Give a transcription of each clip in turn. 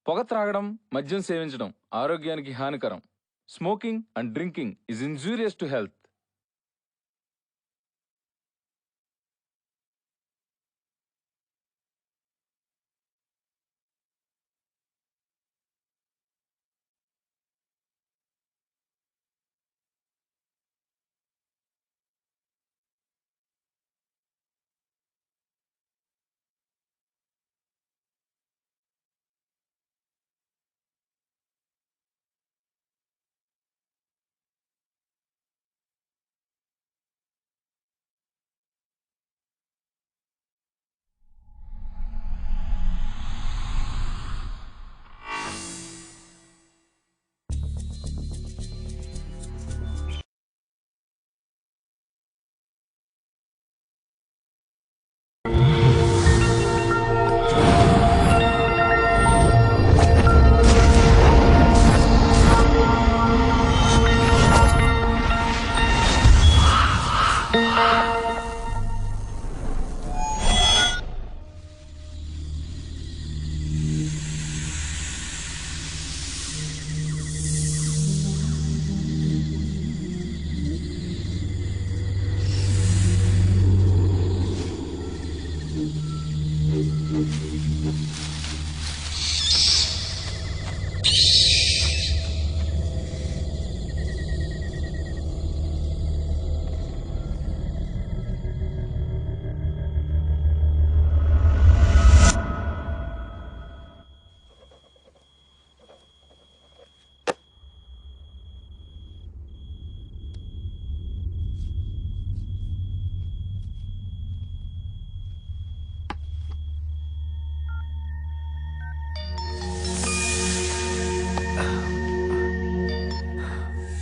పొగ త్రాగడం, మద్యం సేవించడం ఆరోగ్యానికి హానికరం. Smoking and drinking is injurious to health.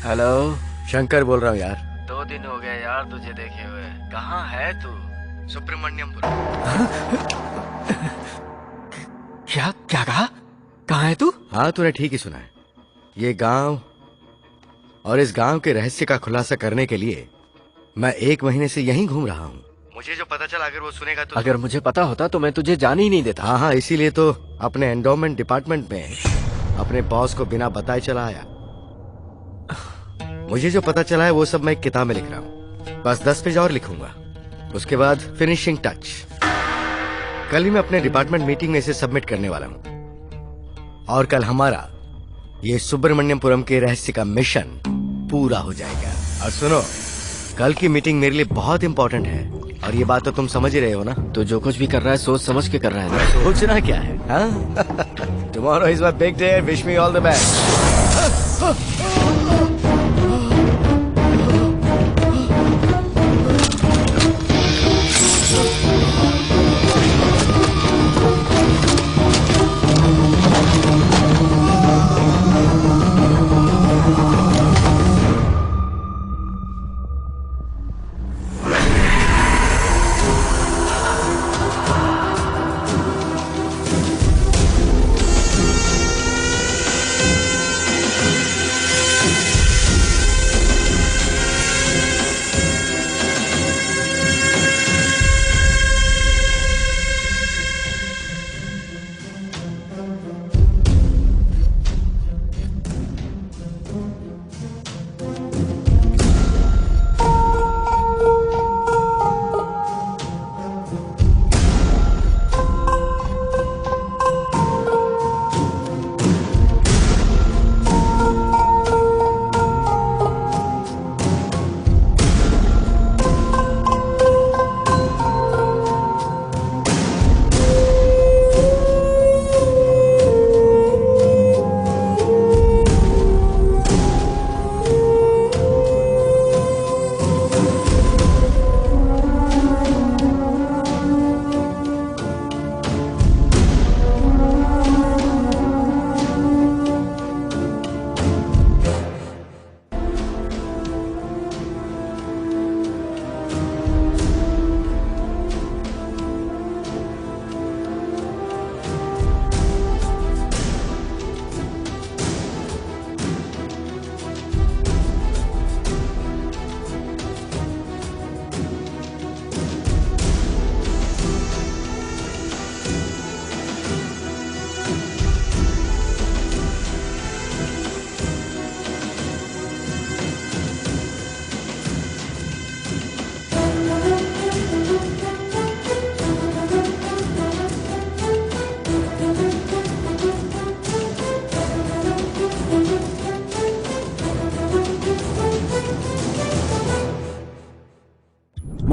Hello, Shankar बोल रहा हूँ यार। 2 दिन हो गए यार तुझे देखे हुए। कहाँ है तू? सुब्रमण्यमपुरम। क्या क्या कहा? कहाँ है तू? हाँ, तूने ठीक ही सुना है। ये गांव और इस गांव के रहस्य का खुलासा करने के लिए मैं 1 महीने से यहीं घूम रहा हूँ। मुझे जो पता चला, अगर वो सुनेगा तो अगर मुझे पता होता तो मैं तुझे जाने ही नहीं देता। हाँ हाँ, इसीलिए तो अपने एंडोमेंट डिपार्टमेंट में अपने बॉस को बिना बताए चला आया। मुझे जो पता चला है वो सब मैं एक किताब में लिख रहा हूँ। बस 10 पेज और लिखूंगा, उसके बाद फिनिशिंग टच। कल ही मैं अपने डिपार्टमेंट मीटिंग में इसे सबमिट करने वाला हूँ और कल हमारा ये सुब्रमण्यपुरम के रहस्य का मिशन पूरा हो जाएगा। और सुनो, कल की मीटिंग मेरे लिए बहुत इंपॉर्टेंट है और ये बात तो तुम समझ ही रहे हो ना। तो जो कुछ भी कर रहा है सोच समझ के कर रहा है ना? सोचना क्या है? Tomorrow is my big day, wish me all the best.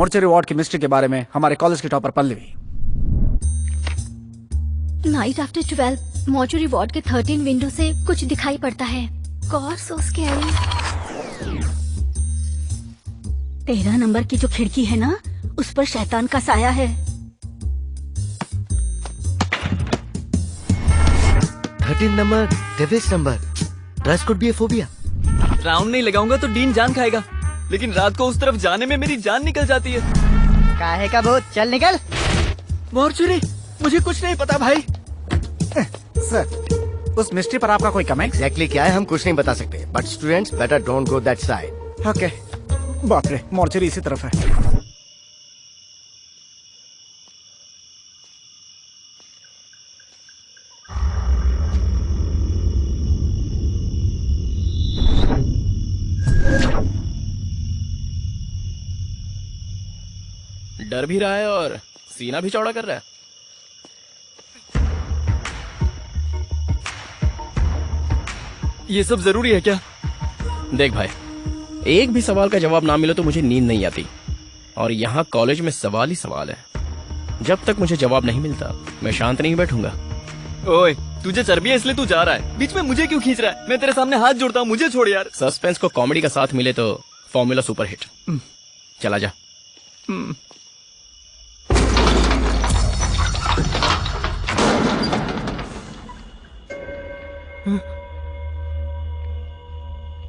Mortuary ward की मिस्ट्री के बारे में हमारे कॉलेज की topper Pallavi. Night after 12 mortuary ward के 13 विंडो से कुछ दिखाई पड़ता है। गॉड सो स्कैरी। 13 नंबर की जो खिड़की है ना, उस पर शैतान का साया है। 13 number, devils number. Trust could be a phobia. Round नहीं लगाऊंगा तो डीन जान खाएगा, लेकिन रात को उस तरफ जाने में मेरी जान निकल जाती है। काहे का भूत, चल निकल। मॉर्चरी, मुझे कुछ नहीं पता भाई। सर, उस मिस्ट्री पर आपका कोई कमेंट? एग्जैक्टली क्या है हम कुछ नहीं बता सकते, but students better don't go that side. Okay. बाप रे, मोर्चरी इसी तरफ है। डर भी रहा है और सीना भी चौड़ा कर रहा है। ये सब जरूरी है क्या? देख भाई, एक भी सवाल का जवाब ना मिले तो मुझे नींद नहीं आती, और यहाँ कॉलेज में सवाल ही सवाल है। जब तक मुझे जवाब नहीं मिलता मैं शांत नहीं बैठूंगा। ओए, तुझे चर्बी है इसलिए तू जा रहा है, बीच में मुझे क्यों खींच रहा है? मैं तेरे सामने हाथ जोड़ता हूँ, मुझे छोड़ यार। सस्पेंस को कॉमेडी का साथ मिले तो फॉर्मूला सुपर हिट। चला जा।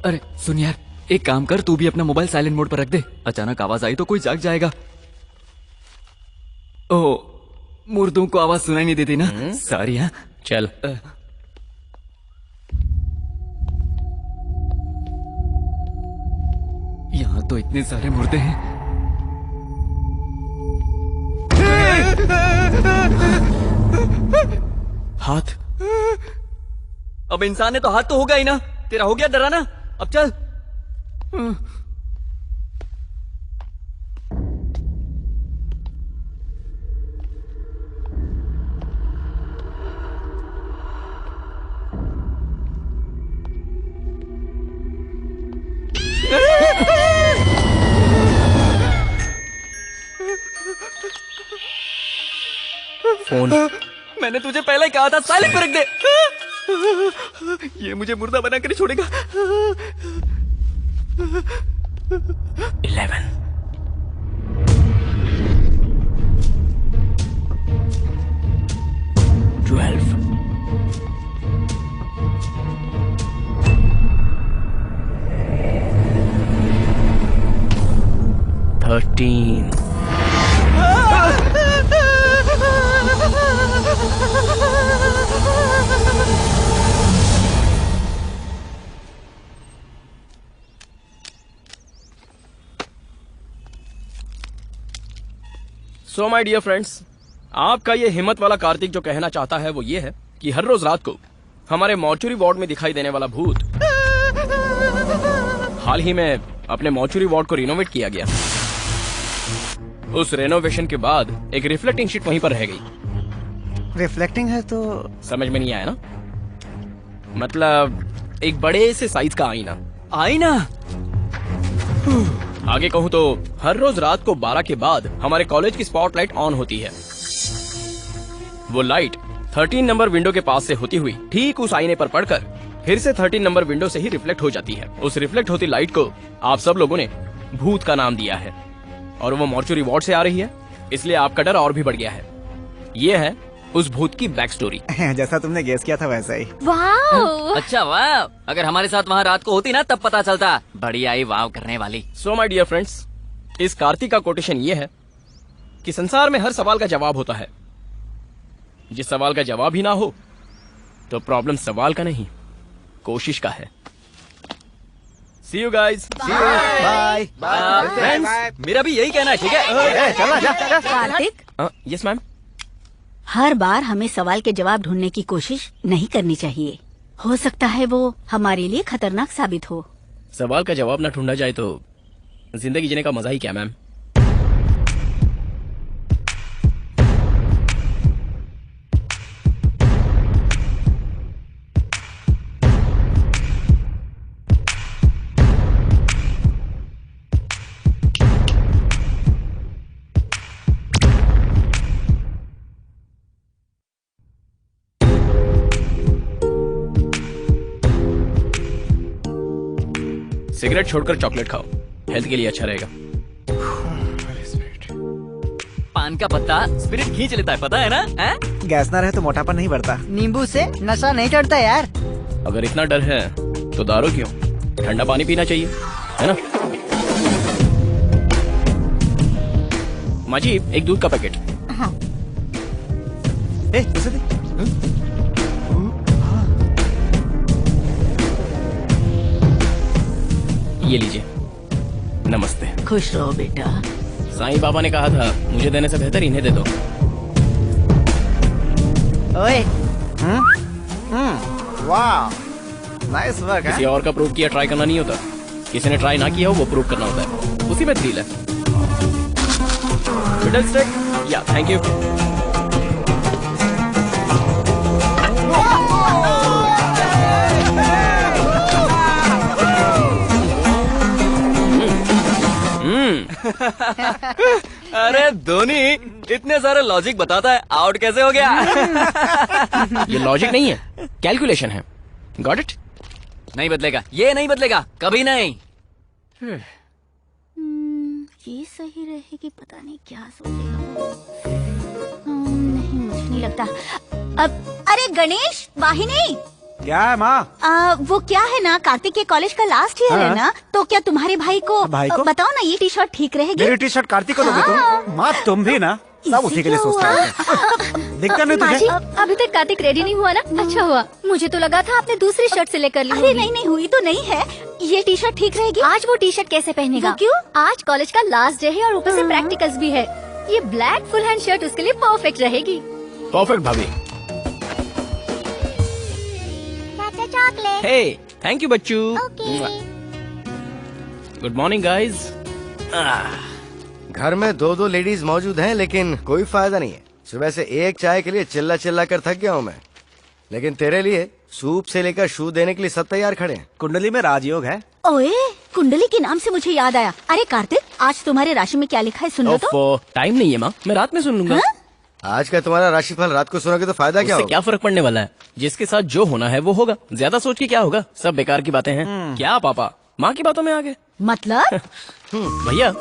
अरे सुन यार, एक काम कर, तू भी अपना मोबाइल साइलेंट मोड पर रख दे। अचानक आवाज आई तो कोई जाग जाएगा। ओ, मुर्दों को आवाज सुनाई नहीं देती ना। सॉरी। हाँ चल। यहाँ तो इतने सारे मुर्दे हैं। हाथ। अब इंसान है तो हाथ तो होगा ही ना। तेरा हो गया डराना, अब चल। फोन। मैंने तुझे पहले ही कहा था साइलेंट पर रख दे। ये मुझे मुर्दा बना कर छोड़ेगा। 11 12 13 सो माय डियर फ्रेंड्स, आपका ये हिम्मत वाला कार्तिक जो कहना चाहता है वो ये है कि हर रोज रात को हमारे मॉर्चुरी वार्ड में दिखाई देने वाला भूत हाल ही में अपने मॉर्चुरी वार्ड को रिनोवेट किया गया। उस रेनोवेशन के बाद एक रिफ्लेक्टिंग शीट वहीं पर रह गई। रिफ्लेक्टिंग है तो समझ में नहीं आया ना? मतलब एक बड़े से साइज का आईना। आईना? आगे कहूँ तो हर रोज रात को 12 के बाद हमारे कॉलेज की स्पॉटलाइट ऑन होती है। वो लाइट 13 नंबर विंडो के पास से होती हुई ठीक उस आईने पर पड़कर फिर से 13 नंबर विंडो से ही रिफ्लेक्ट हो जाती है। उस रिफ्लेक्ट होती लाइट को आप सब लोगों ने भूत का नाम दिया है, और वो मॉर्चुरी वार्ड से आ रही है, इसलिए आपका डर और भी बढ़ गया है। ये है उस भूत की बैक स्टोरी। जैसा तुमने गेस किया था वैसा ही। वाह। अच्छा वाह, अगर हमारे साथ वहाँ रात को होती ना तब पता चलता। बड़ी आई वाव करने वाली। सो माय डियर फ्रेंड्स, इस कार्तिक का कोटेशन ये है कि संसार में हर सवाल का जवाब होता है। जिस सवाल का जवाब ही ना हो तो प्रॉब्लम सवाल का नहीं, कोशिश का है। See you guys. Bye. Friends, मेरा भी यही कहना है, ठीक है? चला जा। Kartik, yes ma'am. हर बार हमें सवाल के जवाब ढूंढने की कोशिश नहीं करनी चाहिए। हो सकता है वो हमारे लिए खतरनाक साबित हो। सवाल का जवाब ना ढूंढा जाए तो जिंदगी जीने का मजा ही क्या मैम। सिगरेट छोड़कर चॉकलेट खाओ, हेल्थ के लिए अच्छा रहेगा। पान का पत्ता स्पिरिट खींच लेता है, पता है ना? हैं? गैस ना रहे तो मोटापन नहीं बढ़ता। नींबू से नशा नहीं चढ़ता यार। अगर इतना डर है तो दारू क्यों? ठंडा पानी पीना चाहिए, है ना? माँ जी, एक दूध का पैकेट। ए, इसे दे। ये लीजिए। नमस्ते। खुश रहो बेटा। साईं बाबा ने कहा था मुझे देने से बेहतर इन्हें दे दो। ओए, वाह, नाइस वर्क किसी है। और का प्रूव किया ट्राई करना नहीं होता, किसी ने ट्राई ना किया हो वो प्रूव करना होता है, उसी में थ्रिल है। फिडलस्टिक, या थैंक यू। अरे धोनी इतने सारे लॉजिक बताता है, आउट कैसे हो गया? ये लॉजिक नहीं है, कैलकुलेशन है। Got it? नहीं बदलेगा, ये नहीं बदलेगा, कभी नहीं। ये सही रहेगी, पता नहीं क्या सोचेगा। नहीं, मुझे नहीं लगता। अब अरे गणेश, वाहिनी, क्या है माँ? वो क्या है ना, कार्तिक के कॉलेज का लास्ट ईयर है ना, तो क्या तुम्हारे भाई को बताओ ना, ये टी शर्ट ठीक रहेगी? मेरी टी शर्ट कार्तिक को दोगे तुम? माँ तुम भी ना, सब उसी के लिए सोचता है। दिखता नहीं तुझे? अभी तक कार्तिक रेडी नहीं हुआ ना? अच्छा हुआ, मुझे तो लगा था आपने दूसरी शर्ट सिलेक्ट कर ली अरे होगी। नहीं, हुई तो नहीं है। ये टी शर्ट ठीक रहेगी? आज वो टी शर्ट कैसे पहनेगा? वो क्यों? आज कॉलेज का लास्ट डे है और ऊपर से प्रैक्टिकल्स भी है। ये ब्लैक फुल हैंड शर्ट उसके लिए परफेक्ट रहेगी। परफेक्ट भाभी। चॉकलेट। हे, थैंक यू बच्चू। Good morning guys. घर में दो दो लेडीज मौजूद हैं, लेकिन कोई फायदा नहीं है। सुबह से एक चाय के लिए चिल्ला चिल्ला कर थक गया हूँ मैं, लेकिन तेरे लिए सूप से लेकर शू देने के लिए सब तैयार खड़े हैं। कुंडली में राजयोग है। ओए, कुंडली के नाम से मुझे याद आया। अरे कार्तिक, आज तुम्हारे राशि में क्या लिखा है, सुन लो तो। टाइम नहीं है माँ, मैं रात में सुन लूंगा। हाँ? आज का तुम्हारा राशिफल रात को सुनोगे तो फायदा क्या उससे होगा? क्या फर्क पड़ने वाला है? जिसके साथ जो होना है वो होगा, ज्यादा सोच के क्या होगा? सब बेकार की बातें हैं। क्या पापा माँ की बातों में आ गए? मतलब? भैया,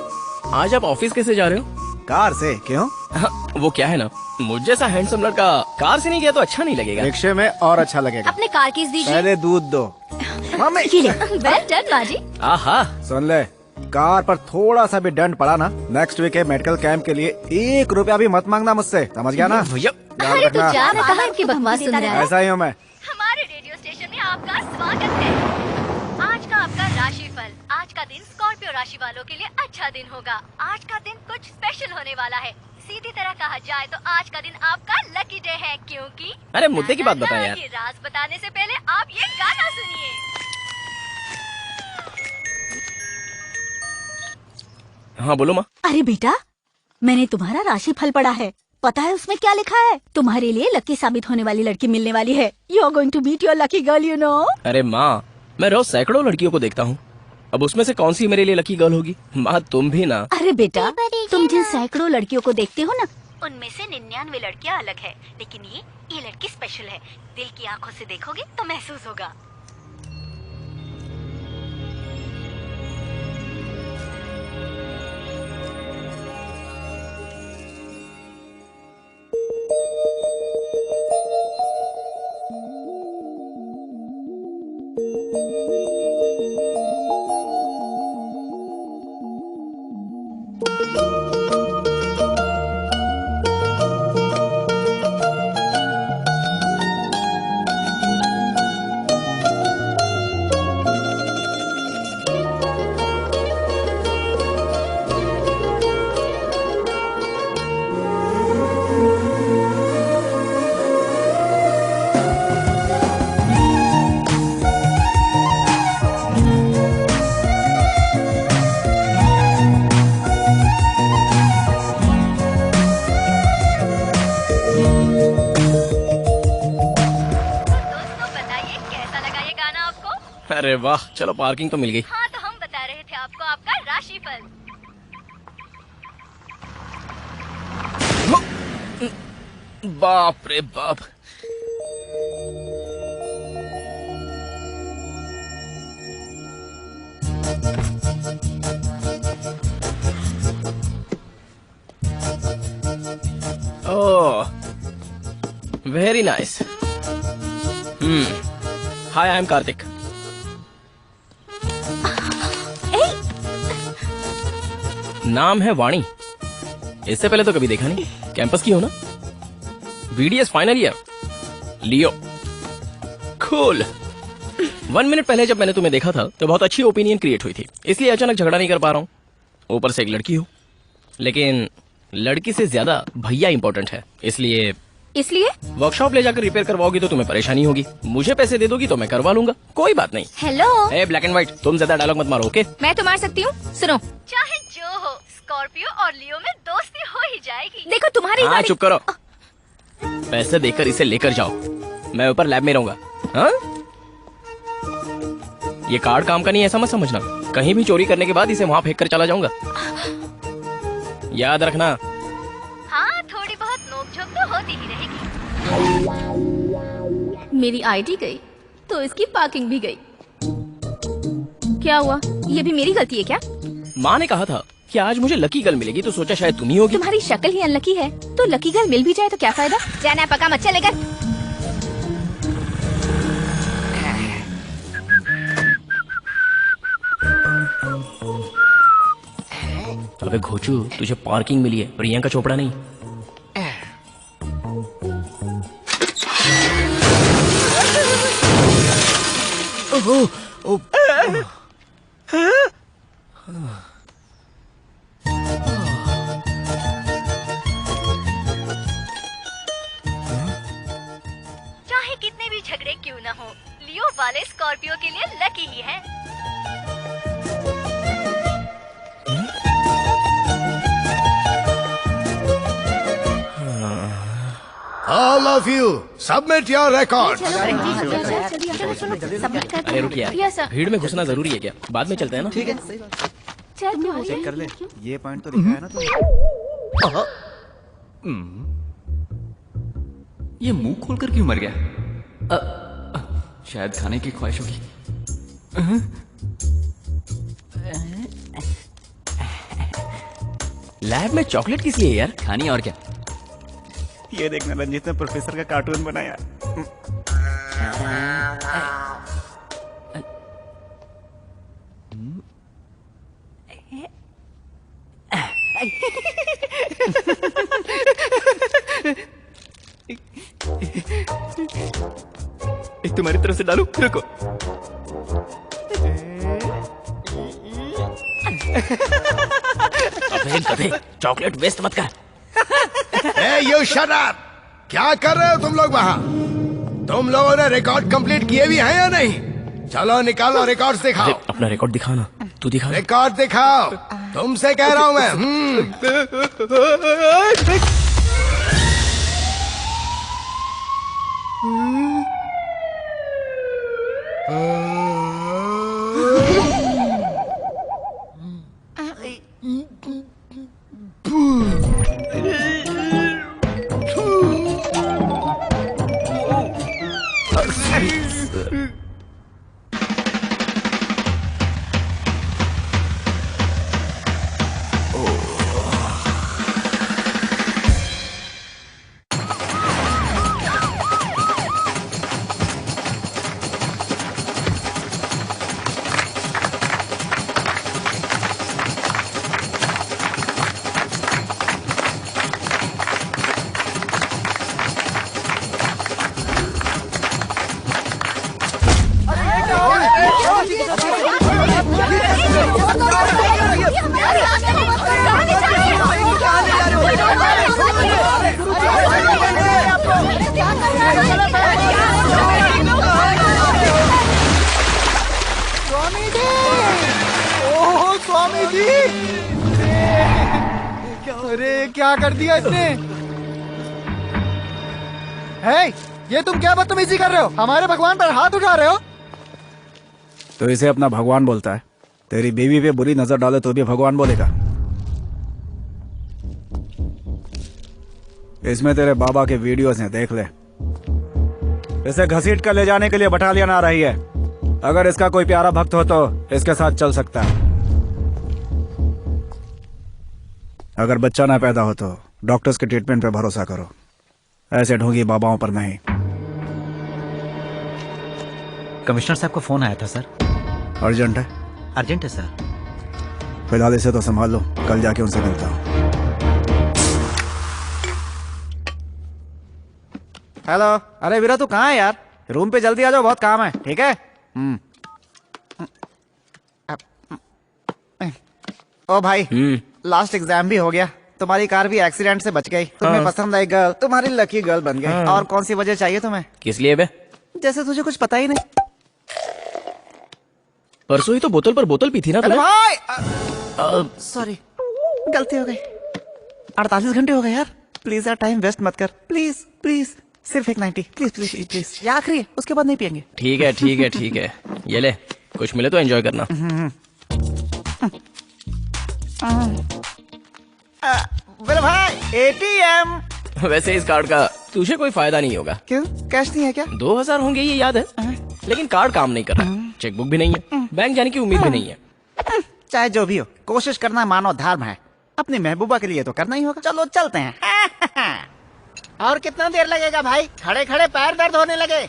आज आप ऑफिस कैसे जा रहे हो? कार से। क्यों? वो क्या है ना, मुझ जैसा हैंडसम लड़का कार से नहीं गया तो अच्छा नहीं लगेगा। रिक्शे में और अच्छा लगेगा। अपने कार कीज दीजिए। पहले दूध दो। मम्मी, ये ले। वेल डन बाजी। आहा, सुन ले, कार पर थोड़ा सा भी दंड पड़ा ना, नेक्स्ट वीक के मेडिकल कैंप के लिए 1 रुपया भी मत मांगना मुझसे, समझ गया ना? भैया याद अरे तू रखना। जा, मैं कहाँ की बकवास सुन रहा है। ऐसा ही हूँ मैं। हमारे रेडियो स्टेशन में आपका स्वागत है। आज का आपका राशिफल। आज का दिन स्कॉर्पियो राशि वालों के लिए अच्छा दिन होगा। आज का दिन कुछ स्पेशल होने वाला है। सीधी तरह कहा जाए तो आज का दिन आपका लकी डे है, क्योंकि अरे मुद्दे की बात बता यार। ये राज बताने से पहले आप ये गाना सुनिए। हाँ बोलो माँ। अरे बेटा, मैंने तुम्हारा राशिफल पढ़ा है। पता है उसमें क्या लिखा है? तुम्हारे लिए लकी साबित होने वाली लड़की मिलने वाली है। You are going to meet your lucky girl, you know. अरे माँ, मैं रोज सैकड़ों लड़कियों को देखता हूँ, अब उसमें से कौन सी मेरे लिए लकी गर्ल होगी? माँ तुम भी ना। अरे बेटा, तुम जिन सैकड़ों लड़कियों को देखते हो ना, उनमें से 99 लड़कियाँ अलग है, लेकिन ये लड़की स्पेशल है। दिल की आंखों से देखोगे तो महसूस होगा। अरे वाह, चलो पार्किंग तो मिल गई। हाँ, तो हम बता रहे थे आपको आपका राशिफल। बाप रे बाप। Oh, very nice. Hi, I am Kartik. नाम है वाणी। इससे पहले तो कभी देखा नहीं। कैंपस की हो ना? BDS final year. Leo, cool. 1 minute पहले जब मैंने तुम्हें देखा था तो बहुत अच्छी ओपिनियन क्रिएट हुई थी, इसलिए अचानक झगड़ा नहीं कर पा रहा हूँ। ऊपर से एक लड़की हो, लेकिन लड़की से ज्यादा भैया इंपॉर्टेंट है। इसलिए वर्कशॉप ले जाकर रिपेयर करवाओगी तो तुम्हें परेशानी होगी। मुझे पैसे दे दोगी तो मैं करवा लूंगा, कोई बात नहीं। Hello, A black and white, तुम ज्यादा डायलॉग मत मारो, ओके? मैं तो मार सकती हूँ। सुनो, चाहे जो हो, स्कॉर्पियो और लियो में दोस्ती हो ही जाएगी। देखो तुम्हारी हाँ, गाड़ी- चुप करो। पैसे देकर इसे लेकर जाओ, मैं ऊपर लैब में रहूंगा। हाँ? ये कार्ड काम का नहीं, ऐसा मत समझना। कहीं भी चोरी करने के बाद इसे वहाँ फेंक कर चला जाऊंगा, याद रखना। हाँ, थोड़ी बहुत नोकझोंक तो होती ही रहेगी। मेरी आईडी गई तो इसकी पार्किंग भी गई। क्या हुआ? ये भी मेरी गलती है क्या? माँ ने कहा था कि आज मुझे लकी गर्ल मिलेगी, तो सोचा शायद तुम ही होगी। तुम्हारी शक्ल ही अनलकी है, तो लकी गर्ल मिल भी जाए तो क्या फायदा? जाना है, पका मत चलेगा। अबे घोचू, तुझे पार्किंग मिली है, प्रियंका चोपड़ा नहीं। चाहे कितने भी झगड़े क्यों न हो, लियो वाले स्कॉर्पियो के लिए लकी ही है। All of you, submit your records. अरे रुक यार, Yes, sir. भीड़ में घुसना जरूरी है क्या? बाद में चलते हैं ना। ठीक है। चेक कर ले, ये पॉइंट तो लिखा है ना ये मुंह खोलकर क्यों मर गया? शायद खाने की ख्वाहिश होगी। लैब में चॉकलेट किस लिए यार? खानी और क्या? ये देखना, रंजीत ने प्रोफेसर का कार्टून बनाया। एक तुम्हारी तरफ से डालू, रुको। अबे गधे, चॉकलेट वेस्ट मत कर। Hey, you shut up! क्या कर रहे हो तुम लोग वहाँ? तुम लोगों ने रिकॉर्ड कंप्लीट किए भी हैं या नहीं? चलो निकालो रिकॉर्ड दिखाओ। अपना रिकॉर्ड दिखाना, तू दिखा। रिकॉर्ड दिखाओ, तुमसे कह रहा हूँ मैं। स्वामी जी, अरे क्या कर दिया इसने? है, ये तुम क्या बदतमीजी कर रहे हो? हमारे भगवान पर हाथ उठा रहे हो। तो इसे अपना भगवान बोलता है। तेरी बीवी पे बुरी नजर डाले तो भी भगवान बोलेगा। इसमें तेरे बाबा के वीडियोस हैं, देख ले। इसे घसीट कर ले जाने के लिए बटालियन आ रही है। अगर इसका कोई प्यारा भक्त हो तो इसके साथ चल सकता है। अगर बच्चा ना पैदा हो तो डॉक्टर्स के ट्रीटमेंट पे भरोसा करो, ऐसे ढोंगी बाबाओं पर नहीं। कमिश्नर साहब को फोन आया था सर। अर्जेंट है? अर्जेंट है सर। फिलहाल इसे तो संभाल लो, कल जाके उनसे मिलता हूँ। हेलो। अरे वीरा तू कहाँ है यार? रूम पे जल्दी आ जाओ, बहुत काम है। ठीक है? ओ भाई, लास्ट एग्जाम भी हो गया, तुम्हारी कार भी एक्सीडेंट से बच गई, तुम्हें पसंद आई गर्ल, तुम्हारी लकी गर्ल बन गई। और कौन सी वजह चाहिए तुम्हें? किस लिए बे? जैसे तुझे कुछ पता ही नहीं। परसों ही तो बोतल पर बोतल पी थी ना तूने? सॉरी, गलती हो गई। 48 घंटे हो गए यार, प्लीज यार टाइम वेस्ट मत कर, प्लीज प्लीज। सिर्फ एक 90, प्लीज प्लीज प्लीज। ये आखिरी है, उसके बाद नहीं पियेंगे। ठीक है ठीक है ठीक है, ये ले, कुछ मिले तो एंजॉय करना। मेरे भाई एटीएम। वैसे इस कार्ड का तुझे कोई फायदा नहीं होगा। क्यों? कैश नहीं है क्या? 2000 होंगे ये याद है, लेकिन कार्ड काम नहीं कर रहा, चेकबुक भी नहीं है, बैंक जाने की उम्मीद भी नहीं है। चाहे जो भी हो, कोशिश करना मानव धर्म है, अपनी महबूबा के लिए तो करना ही होगा। चलो चलते हैं। और कितना देर लगेगा भाई? खड़े खड़े पैर दर्द होने लगे।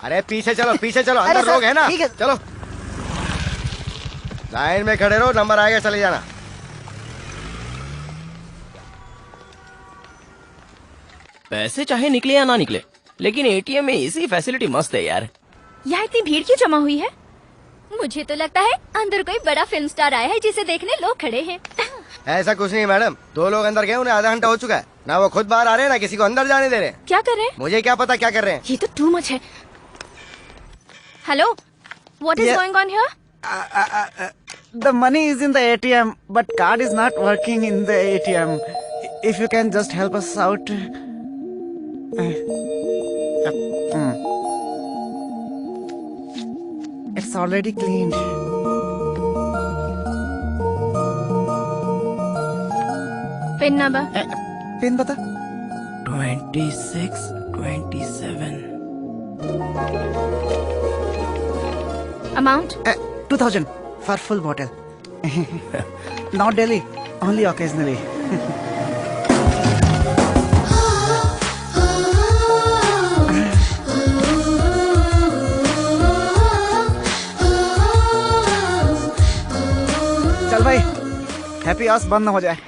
अरे पीछे चलो, पीछे चलो, अंदर लोग है ना। ठीक है। चलो लाइन में खड़े रहो, नंबर आएगा चले जाना। पैसे चाहे निकले या ना निकले, लेकिन एटीएम में इसी फैसिलिटी मस्त है यार। यहाँ इतनी भीड़ क्यों जमा हुई है? मुझे तो लगता है अंदर कोई बड़ा फिल्म स्टार आया है जिसे देखने लोग खड़े हैं। ऐसा कुछ नहीं मैडम, 2 लोग अंदर गए, उन्हें आधा घंटा हो चुका है ना, वो खुद बाहर आ रहे हैं ना किसी को अंदर जाने दे रहे हैं। क्या कर रहे हैं? मुझे क्या पता क्या कर रहे हैं। ये तो टू मच है। Hello, what is going on here? The money is in the ATM, but card is not working in the ATM. If you can just help us out. It's already cleaned. Pin number? Pin बता। 26 27। Amount? 2000 for full bottle. Not daily, only occasionally. चल भाई, happy hours बंद ना हो जाए।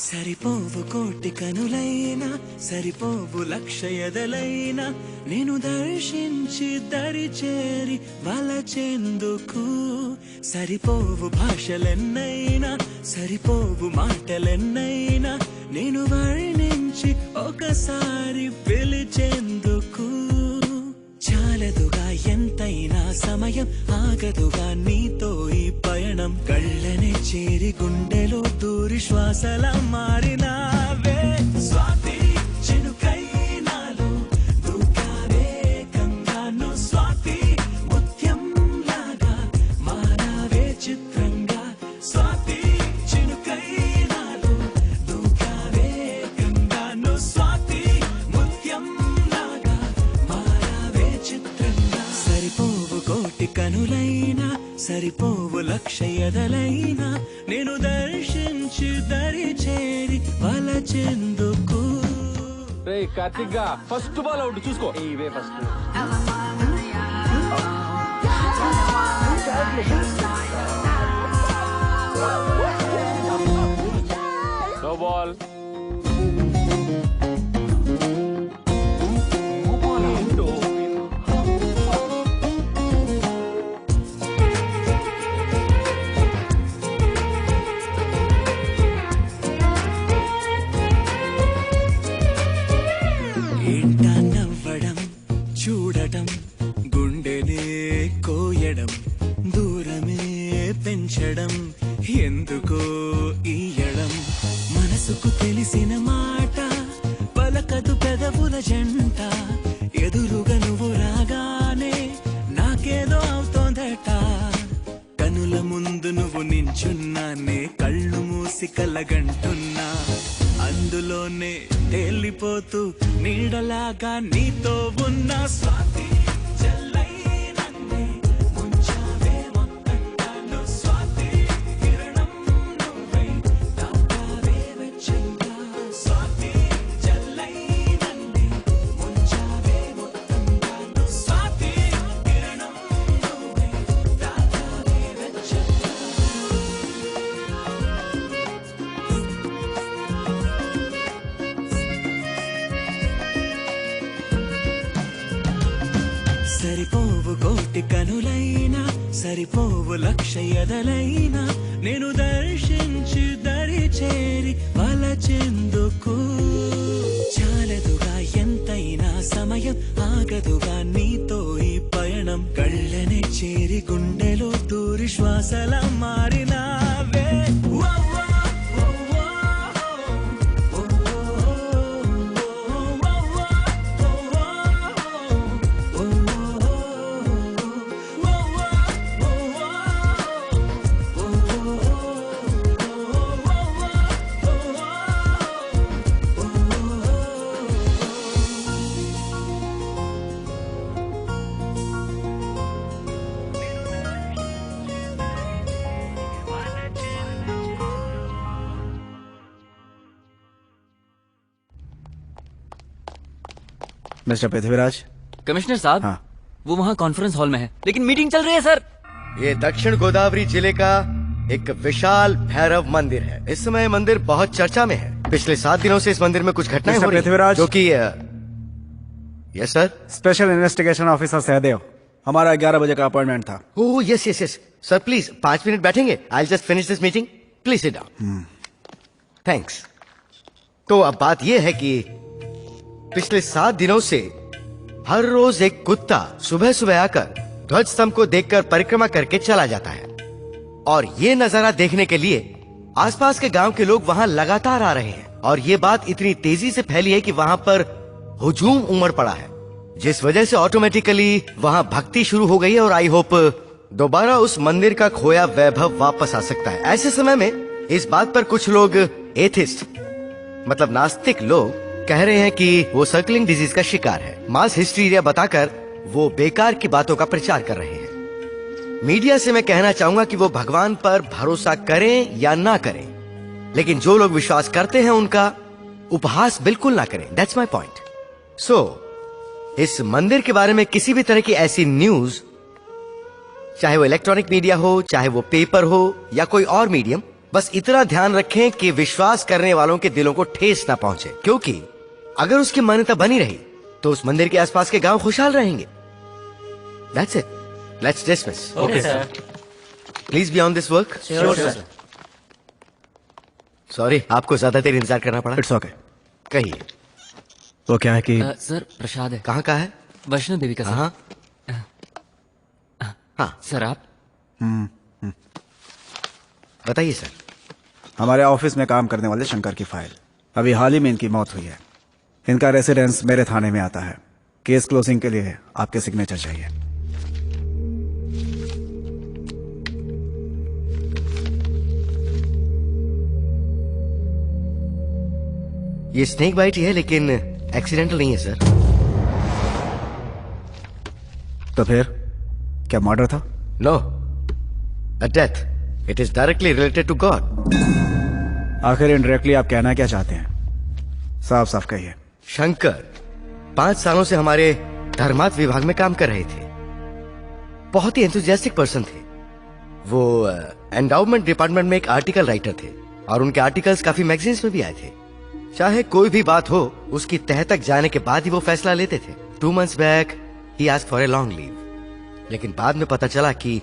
సరిపోవు కోటి కనులైనా సరిపోవు లక్ష ఎదలైనా నేను దర్శించి దరి చేరి వలచెందుకు సరిపోవు భాషలెన్నైనా సరిపోవు మాటలెన్నైనా నేను వర్ణించి ఒకసారి పిలిచెందుకు చాలదుగా ఎంతైనా సమయం ఆగదుగా నీతో ఈ పయనం కళ్ళనే చేరి గుండెలో దూరి శ్వాసలా మారినావే స్వాతి చినుకై నాలో దూకావే గంగాను స్వాతి ముత్యం లాగా మారావే చిత్రంగా స్వాతి చినుకై నాలో దూకావే గంగాను స్వాతి ముత్యం లాగా మారావే చిత్రంగా సరిపోవు కోటి కనులైనా సరిపోవు లక్ష ఎదలైనా నేను దర్శించి దరి చేరి వలచెందుకు. రే కార్తిక్ గా ఫస్ట్ బాల్ అవుట్ చూసుకో. ఇవే ఫస్ట్. No ball. ఏంటా నవ్వడం చూడటం గుండెనే కోయడం దూరమే పెంచడం ఎందుకో ఈయడం మనసుకు తెలిసిన మాట పలకదు పెదవుల జంట ఎదురుగా నువ్వు రాగానే నాకేదో అవుతోందట కనుల ముందు నువ్వు నించున్నానే కళ్ళు మూసి కలగంటున్నా అందులోనే తేలిపోతూ నీడలాగా నీతో ఉన్న స్వాతి సరిపోవు కోటి కనులైనా సరిపోవు లక్ష ఎదలైనా నేను దర్శించి దరి చేరి వలచెందుకు చాలదుగా ఎంతైనా సమయం ఆగదుగా నీతో ఈ పయనం కళ్ళనే చేరి గుండెలో దూరి శ్వాసల మారినావే मिस्टर पृथ्वीराज। कमिश्नर साहब, हाँ। वो वहाँ कॉन्फ्रेंस हॉल में है, लेकिन मीटिंग चल रही है सर। ये दक्षिण गोदावरी जिले का एक विशाल भैरव मंदिर है। इस समय मंदिर बहुत चर्चा में है। पिछले 7 दिनों से इस मंदिर में कुछ घटनाएं हो रही हैं, पृथ्वीराज। जो कि yes sir. Special investigation officer Sahdev, हमारा 11 बजे का अपॉइंटमेंट था। Oh yes yes yes sir, please 5 minute बैठेंगे? I just finish this meeting, please sit down. Thanks. तो अब बात यह है कि पिछले 7 दिनों से हर रोज एक कुत्ता सुबह सुबह आकर ध्वज स्तंभ को देखकर परिक्रमा करके चला जाता है, और ये नजारा देखने के लिए आसपास के गांव के लोग वहां लगातार आ रहे हैं। और ये बात इतनी तेजी से फैली है कि वहां पर हुजूम उमड़ पड़ा है, जिस वजह से ऑटोमेटिकली वहां भक्ति शुरू हो गई है। और आई होप दोबारा उस मंदिर का खोया वैभव वापस आ सकता है। ऐसे समय में इस बात पर कुछ लोग एथिस्ट मतलब नास्तिक लोग कह रहे हैं कि वो सर्कलिंग डिजीज का शिकार है। मास हिस्टीरिया बताकर वो बेकार की बातों का प्रचार कर रहे हैं। मीडिया से मैं कहना चाहूंगा कि वो भगवान पर भरोसा करें या ना करें, लेकिन जो लोग विश्वास करते हैं उनका उपहास बिल्कुल ना करें। That's my point. सो इस मंदिर के बारे में किसी भी तरह की ऐसी न्यूज, चाहे वो इलेक्ट्रॉनिक मीडिया हो, चाहे वो पेपर हो या कोई और मीडियम, बस इतना ध्यान रखें कि विश्वास करने वालों के दिलों को ठेस ना पहुंचे, क्योंकि अगर उसकी मान्यता बनी रही तो उस मंदिर के आसपास के गांव खुशहाल रहेंगे। That's it. Let's dismiss. Okay, sir. Please be on this work. Sure, sir. Sorry, आपको ज्यादा देर इंतजार करना पड़ा। It's okay. कहिए। वो क्या है कि सर प्रसाद है। कहाँ का है? वैष्णो देवी का सर। हाँ हाँ सर आप बताइए सर। हमारे ऑफिस में काम करने वाले शंकर की फाइल, अभी हाल ही में इनकी मौत हुई है। इनका रेसिडेंस मेरे थाने में आता है। केस क्लोजिंग के लिए आपके सिग्नेचर चाहिए। ये स्नेक बाइट ही है, लेकिन एक्सीडेंटल नहीं है सर। तो फिर क्या मर्डर था? No, a death. It is directly related to God. आखिर इनडायरेक्टली आप कहना क्या चाहते हैं? साफ साफ कहिए। शंकर 5 सालों से हमारे धर्मार्थ विभाग में काम कर रहे थे। बहुत ही एंथुजियास्टिक पर्सन थे वो। एंडाउमेंट डिपार्टमेंट में एक आर्टिकल राइटर थे, और उनके आर्टिकल्स काफी मैगजीन्स में भी आए थे। चाहे कोई भी बात हो, उसकी तह तक जाने के बाद ही वो फैसला लेते थे। 2 months back he asked for a long leave, लेकिन बाद में पता चला कि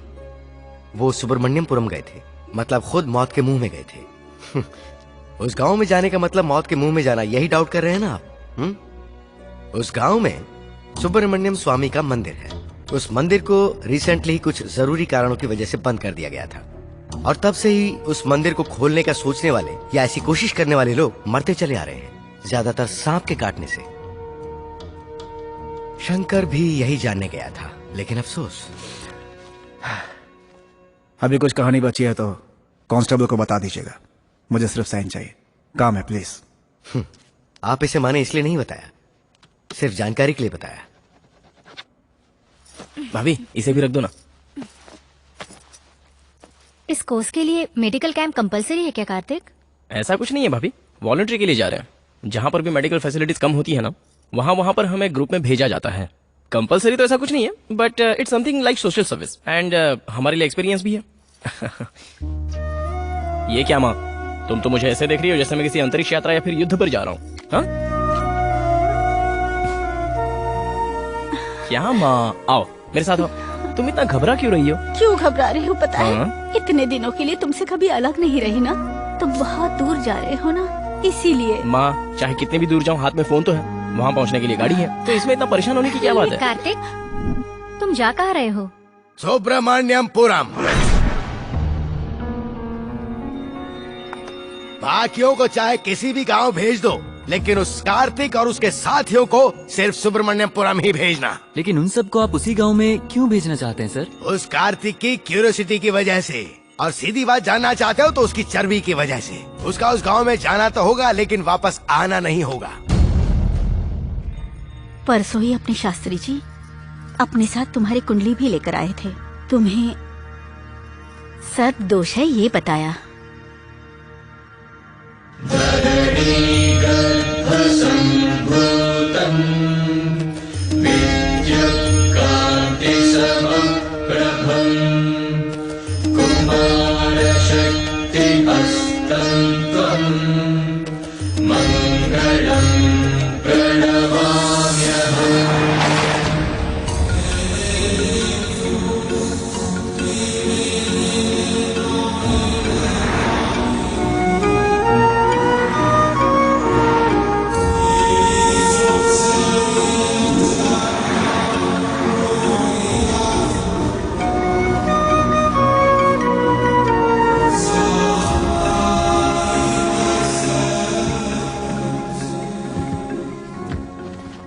वो सुब्रमण्यमपुरम गए थे, मतलब खुद मौत के मुंह में गए थे। उस गांव में जाने का मतलब मौत के मुंह में जाना, यही डाउट कर रहे हैं ना आप? उस गांव में सुब्रमण्यम स्वामी का मंदिर है। उस मंदिर को रिसेंटली कुछ जरूरी कारणों की वजह से बंद कर दिया गया था, और तब से ही उस मंदिर को खोलने का सोचने वाले या ऐसी कोशिश करने वाले लोग मरते चले आ रहे हैं, ज्यादातर सांप के काटने से। शंकर भी यही जानने गया था, लेकिन अफसोस। अभी कुछ कहानी बची है तो कांस्टेबल को बता दीजिएगा। मुझे सिर्फ साइन चाहिए, काम है प्लीज। आप इसे माने इसलिए नहीं बताया, सिर्फ जानकारी के लिए बताया। भाभी इसे भी रख दो ना। इस कोर्स के लिए मेडिकल कैंप कंपलसरी है क्या कार्तिक? ऐसा कुछ नहीं है भाभी, वॉलंटरी के लिए जा रहे हैं। जहाँ पर भी मेडिकल फैसिलिटीज कम होती है ना, वहाँ पर हमें ग्रुप में भेजा जाता है। कंपलसरी तो ऐसा कुछ नहीं है, but it's something like social service, and हमारे लिए एक्सपीरियंस भी है। ये क्या माँ, तुम तो मुझे ऐसे देख रही हो जैसे मैं किसी अंतरिक्ष यात्रा या फिर युद्ध पर जा रहा हूँ। हाँ क्या माँ, आओ मेरे साथ हो। तुम इतना घबरा क्यों रही हो? क्यों घबरा रही हूँ पता है? हाँ? इतने दिनों के लिए तुमसे कभी अलग नहीं रही ना, तुम बहुत दूर जा रहे हो ना, इसीलिए। माँ, चाहे कितने भी दूर जाऊँ, हाथ में फोन तो है, वहाँ पहुँचने के लिए गाड़ी है, तो इसमें इतना परेशान होने की क्या बात है? कार्तिक, तुम जा कहाँ रहे हो? सुब्रमण्यमपुरम। बाकियों को चाहे किसी भी गांव भेज दो, लेकिन उस कार्तिक और उसके साथियों को सिर्फ सुब्रमण्यमपुरम ही भेजना। लेकिन उन सबको आप उसी गांव में क्यों भेजना चाहते हैं सर? उस कार्तिक की क्यूरियोसिटी की वजह से, और सीधी बात जानना चाहते हो तो उसकी चर्बी की वजह से। उसका उस गांव में जाना तो होगा, लेकिन वापस आना नहीं होगा। परसों ही अपने शास्त्री जी अपने साथ तुम्हारी कुंडली भी लेकर आए थे। तुम्हें सर्प दोष है ये बताया।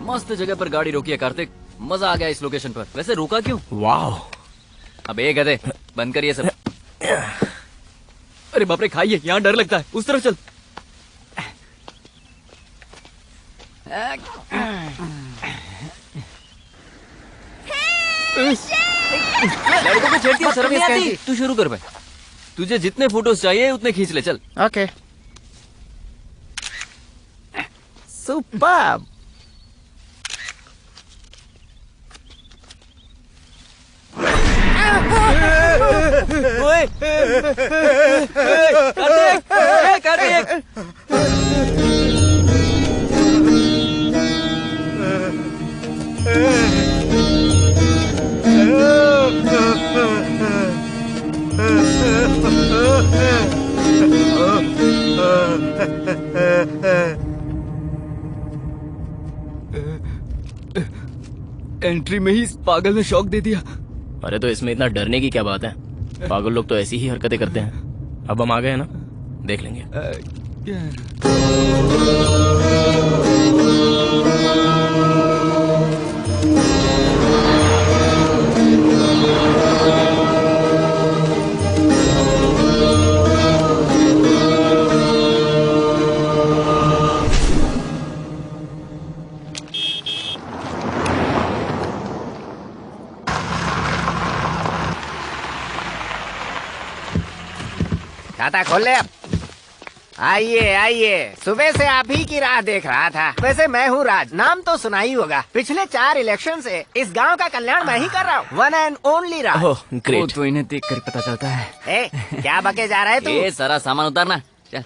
मस्त जगह पर गाड़ी रोकी है कार्तिक, मजा आ गया इस लोकेशन पर। वैसे रुका क्यों? वाह, अब एक गधे, बंद करिए सब। अरे बाप रे, खाइए, यहाँ डर लगता है, उस तरफ चल। लड़कों को छेड़ती है, शर्म नहीं आती? तू शुरू कर भाई, तुझे जितने फोटोज चाहिए उतने खींच ले, चल। ओके। सुपर्ब। ओए, कार्तिक, कार्तिक। एंट्री में ही इस पागल ने शॉक दे दिया। अरे तो इसमें इतना डरने की क्या बात है? पागल लोग तो ऐसी ही हरकतें करते हैं। अब हम आ गए हैं ना, देख लेंगे। खाता खोल ले अब। आइए आइए, सुबह से आप ही की राह देख रहा था। वैसे मैं हूँ राज, नाम तो सुना ही होगा। पिछले 4 इलेक्शन से इस गांव का कल्याण मैं ही कर रहा हूँ। One and only Raj. Oh great. तो इन्हें देख कर पता चलता है। ए, क्या बके जा रहा है तू? ये सारा सामान उतारना, चल।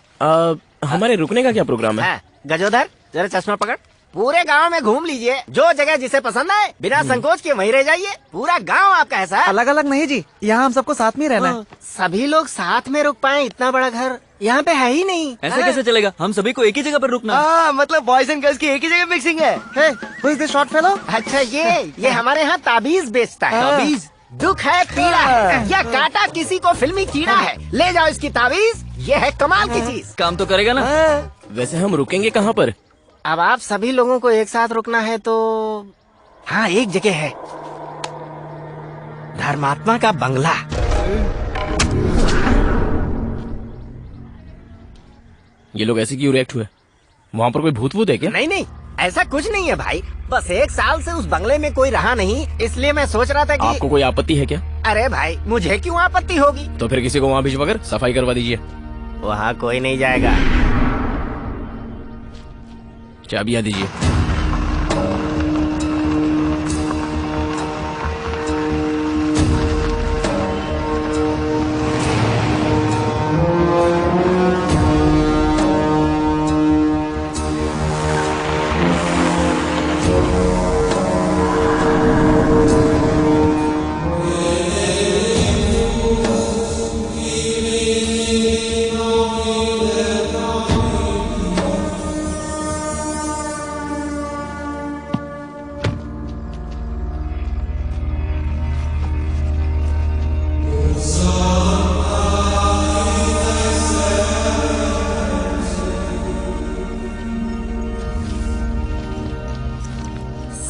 हमारे रुकने का क्या प्रोग्राम है? गजोधर, जरा चश्मा पकड़। पूरे गांव में घूम लीजिए, जो जगह जिसे पसंद आए बिना संकोच के वहीं रह जाइए। पूरा गांव आपका है सर। अलग अलग नहीं जी, यहाँ हम सबको साथ में रहना है। सभी लोग साथ में रुक पाए, इतना बड़ा घर यहाँ पे है ही नहीं। ऐसे कैसे चलेगा? हम सभी को एक ही जगह पर रुकना। मतलब बॉयज एंड गर्ल्स की एक ही जगह मिक्सिंग है। Who is this short fellow? अच्छा ये हमारे यहाँ ताबीज बेचता है। ताबीज? दुख है, पीड़ा है, या काटा किसी को फिल्मी कीड़ा है, ले जाओ इसकी ताबीज। ये है कमाल की चीज। काम तो करेगा ना? वैसे हम रुकेंगे कहाँ पर? अब आप सभी लोगों को एक साथ रुकना है तो हाँ, एक जगह है, धर्मात्मा का बंगला। ये लोग ऐसे क्यों रिएक्ट हुए? वहाँ पर कोई भूत वूत है क्या? नहीं नहीं, ऐसा कुछ नहीं है भाई। बस 1 साल से उस बंगले में कोई रहा नहीं, इसलिए मैं सोच रहा था कि आपको कोई आपत्ति है क्या? अरे भाई, मुझे क्यों आपत्ति होगी? तो फिर किसी को वहाँ भिजवाकर सफाई करवा दीजिए। वहाँ कोई नहीं जाएगा। चाबियाँ दीजिए।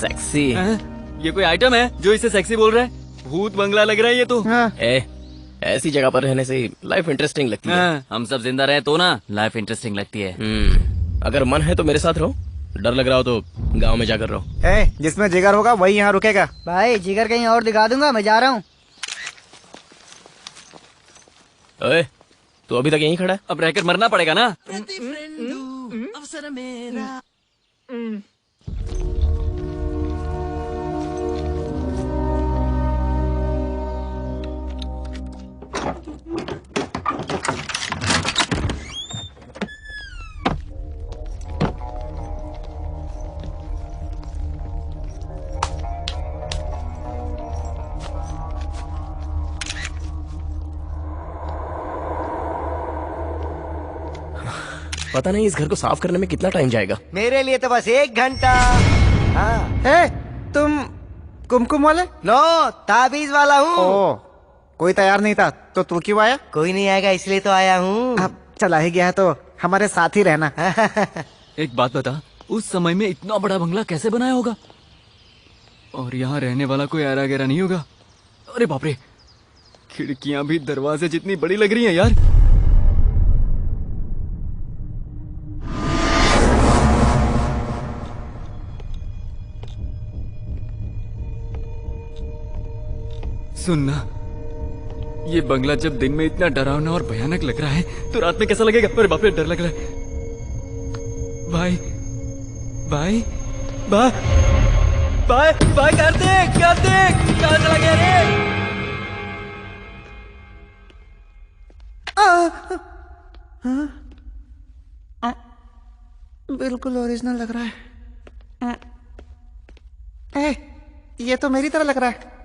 सेक्सी। ये कोई आइटम है जो इसे सेक्सी बोल रहा है? भूत बंगला लग रहा है ये तो। ऐसी जगह पर रहने से लाइफ इंटरेस्टिंग लगती है। हम सब जिंदा रहे तो ना लाइफ इंटरेस्टिंग लगती है। अगर मन है तो मेरे साथ रहो, डर लग रहा हो तो गांव में जाकर रहो। जिसमें जिगर होगा वही यहाँ रुकेगा। भाई जिगर कहीं और दिखा दूंगा, मैं जा रहा हूँ। तो अभी तक यहीं खड़ा है? अब रहकर मरना पड़ेगा ना। अवसर मेरा पता नहीं इस घर को साफ करने में कितना टाइम जाएगा। मेरे लिए तो बस 1 घंटा। तुम कुमकुम वाले? नो, ताबीज वाला हूँ। कोई तैयार नहीं था तो तू क्यों आया? कोई नहीं आएगा इसलिए तो आया हूँ। अब चला ही गया है तो हमारे साथ ही रहना। एक बात बता, उस समय में इतना बड़ा बंगला कैसे बनाया होगा? और यहाँ रहने वाला कोई आरा गहरा नहीं होगा? अरे बाप रे, खिड़कियां भी दरवाजे जितनी बड़ी लग रही हैं यार। सुनना, ये बंगला जब दिन में इतना डरावना और भयानक लग रहा है तो रात में कैसा लगेगा? अरे बाप रे, डर लग रहा है। भाई भाई भाई भाई भाई, कार्तिक कार्तिक, कहाँ चला गया रे? बिल्कुल ओरिजिनल लग रहा है। ये तो मेरी तरह लग रहा है।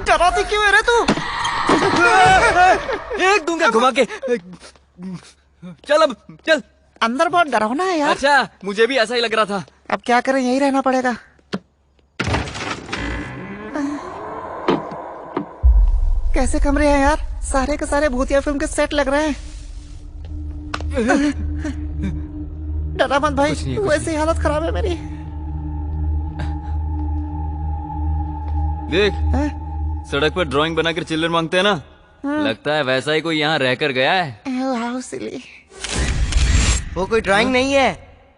डराती क्यों है रे तू? एक दूंगा घुमा के। चल अब चल। अंदर बहुत डरावना है यार। अच्छा, मुझे भी ऐसा ही लग रहा था। अब क्या करें, यही रहना पड़ेगा। कैसे कमरे हैं यार, सारे के सारे भूतिया फिल्म के सेट लग रहे हैं। डरा मत भाई, वैसे हालत खराब है मेरी। देख, सड़क पर ड्राइंग बनाकर चिल्लर मांगते हैं ना, लगता है वैसा ही कोई यहाँ रहकर गया है। How silly. वो कोई ड्राइंग नहीं है,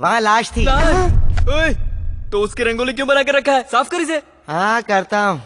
वहाँ लाश थी। ओए, तो उसकी रंगोली क्यों बना कर रखा है? साफ कर इसे। हाँ करता हूँ।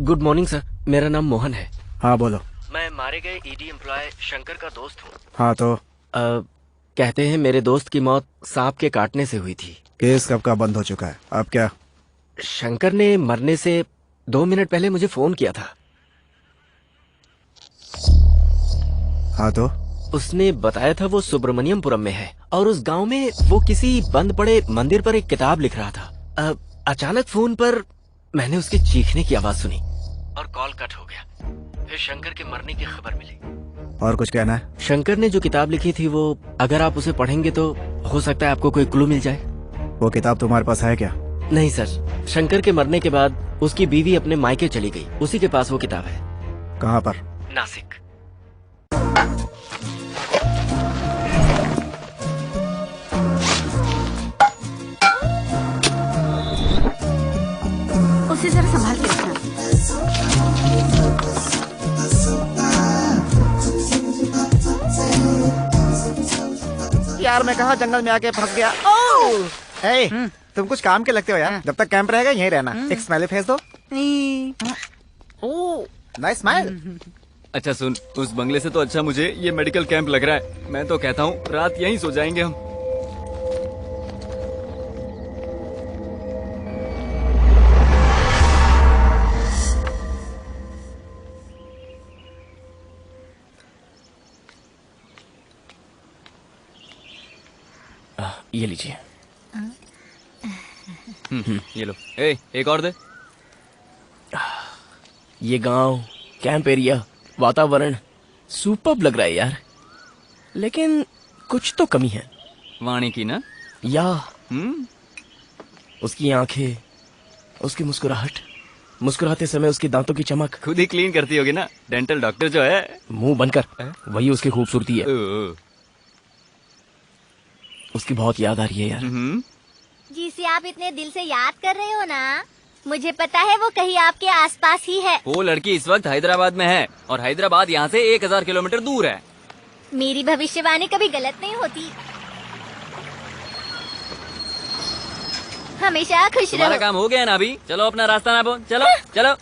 गुड मॉर्निंग सर, मेरा नाम मोहन है। हाँ बोलो। मैं मारे गए ईडी एम्प्लॉय शंकर का दोस्त हूँ। हाँ तो कहते हैं मेरे दोस्त की मौत सांप के काटने से हुई थी। केस कब का बंद हो चुका है, अब क्या? शंकर ने मरने से 2 मिनट पहले मुझे फोन किया था। हाँ तो? उसने बताया था वो सुब्रमण्यमपुरम में है और उस गांव में वो किसी बंद पड़े मंदिर पर एक किताब लिख रहा था। अचानक फोन पर मैंने उसके चीखने की आवाज सुनी और कॉल कट हो गया। फिर शंकर के मरने की खबर मिली। और कुछ कहना है? शंकर ने जो किताब लिखी थी वो अगर आप उसे पढ़ेंगे तो हो सकता है आपको कोई क्लू मिल जाए। वो किताब तुम्हारे पास है क्या? नहीं सर, शंकर के मरने के बाद उसकी बीवी अपने मायके चली गई, उसी के पास वो किताब है। कहाँ पर? नासिक। उसे जरा संभाल के रखना। यार मैं कहाँ जंगल में आके फंस गया। तुम कुछ काम के लगते हो यार। जब तक कैंप रहेगा यहीं रहना। एक स्माइली फेस दो। Nice smile. अच्छा सुन, उस बंगले से तो अच्छा मुझे ये मेडिकल कैंप लग रहा है। मैं तो कहता हूँ रात यहीं सो जाएंगे हम। ये लीजिए। ये लो। ए, एक और दे। ये गांव, कैंप एरिया, वातावरण सुपर्ब लग रहा है यार, लेकिन कुछ तो कमी है। वाणी की ना? या उसकी आंखें, उसकी मुस्कुराहट, मुस्कुराते समय उसके दांतों की चमक। खुद ही क्लीन करती होगी ना, डेंटल डॉक्टर जो है। मुंह बंद कर, वही उसकी खूबसूरती है। उसकी बहुत याद आ रही है यार। जिसे आप इतने दिल से याद कर रहे हो ना, मुझे पता है वो कहीं आपके आसपास ही है। वो लड़की इस वक्त हैदराबाद में है और हैदराबाद यहाँ से 1000 किलोमीटर दूर है। मेरी भविष्यवाणी कभी गलत नहीं होती। हमेशा खुश तुम्हारा रहो। काम हो गया ना अभी? चलो अपना रास्ता नापो। चलो चलो।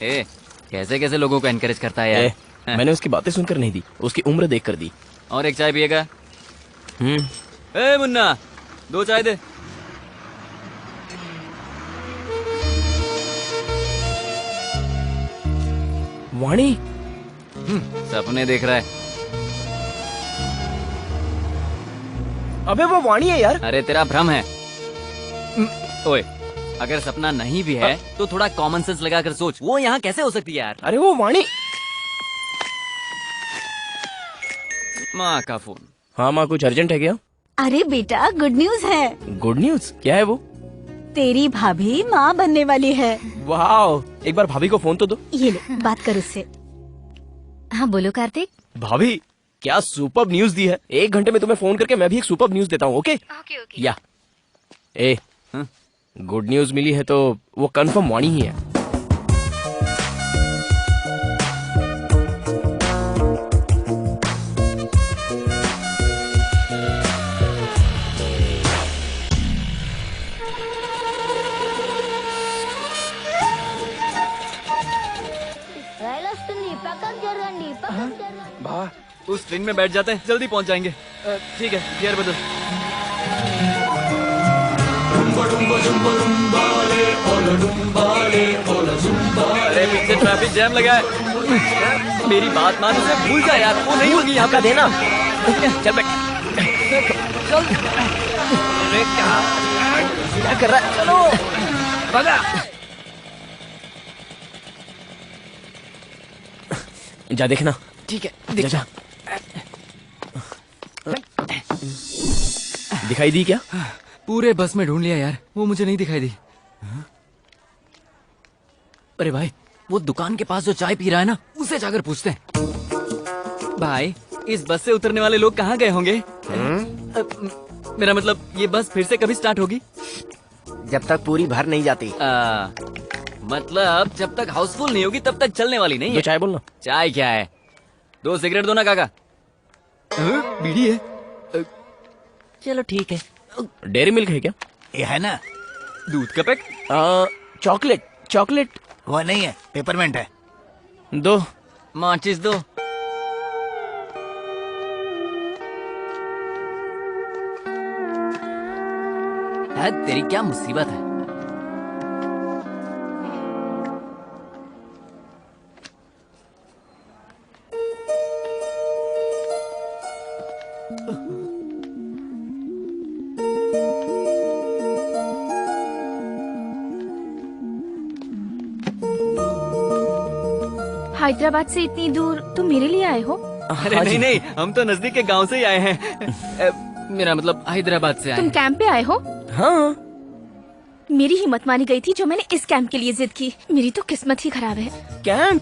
ए, कैसे कैसे लोगों को एनकरेज करता है यार। मैंने उसकी बातें सुनकर नहीं दी, उसकी उम्र देख कर दी। और एक चाय पिएगा? ए मुन्ना, 2 चाय दे। वाणी सपने देख रहा है। अबे वो वाणी है यार। अरे तेरा भ्रम है। ओए, अगर सपना नहीं भी है तो थोड़ा कॉमन सेंस लगाकर सोच, वो यहाँ कैसे हो सकती है यार? अरे वो वाणी। माँ का फोन। हाँ माँ, कुछ अर्जेंट है क्या? अरे बेटा, गुड न्यूज है। Good news? क्या है वो? तेरी भाभी माँ बनने वाली है। वाह, एक बार भाभी को फोन तो दो। ये ले, बात कर उससे। हाँ बोलो कार्तिक। भाभी, क्या सुपर्ब न्यूज दी है। 1 घंटे में तुम्हें फोन करके मैं भी एक सुपर्ब न्यूज देता हूँ। Okay okay. या गुड न्यूज मिली है तो वो कंफर्म वाणी ही है। भा, उस ट्रेन में बैठ जाते हैं, जल्दी पहुंच जाएंगे। ठीक है, गियर बदल। अरे पीछे ट्रैफिक जैम लगा है। मेरी बात मान, उसे भूल जा यार, वो नहीं होगी यहाँ पे। देना। चल बैठ। चल। अरे क्या कर रहा है? चलो भगा। जा देखना। ठीक है, जा जा। दिखाई दी क्या? पूरे बस में ढूंढ लिया यार, वो मुझे नहीं दिखाई दी। अरे भाई, वो दुकान के पास जो चाय पी रहा है ना, उसे जाकर पूछते हैं। भाई, इस बस से उतरने वाले लोग कहाँ गए होंगे? मेरा मतलब, ये बस फिर से कभी स्टार्ट होगी? जब तक पूरी भर नहीं जाती। मतलब जब तक हाउसफुल नहीं होगी तब तक चलने वाली नहीं है। तो चाय बोलना। चाय क्या है? 2 सिगरेट दो ना काका। बीड़ी है। चलो ठीक है। डेयरी मिल्क है क्या? ये है ना, दूध का पैक। चॉकलेट। चॉकलेट वो नहीं है, पेपरमेंट है। दो। माचिस दो। तेरी क्या मुसीबत है? हैदराबाद से इतनी दूर तुम मेरे लिए आए हो? अरे नहीं नहीं, हम तो नजदीक के गांव से ही आए हैं। मेरा मतलब हैदराबाद से आए तुम हैं। कैंप पे आए हो? हाँ। मेरी हिम्मत मानी गई थी जो मैंने इस कैंप के लिए जिद की। मेरी तो किस्मत ही खराब है। कैंप?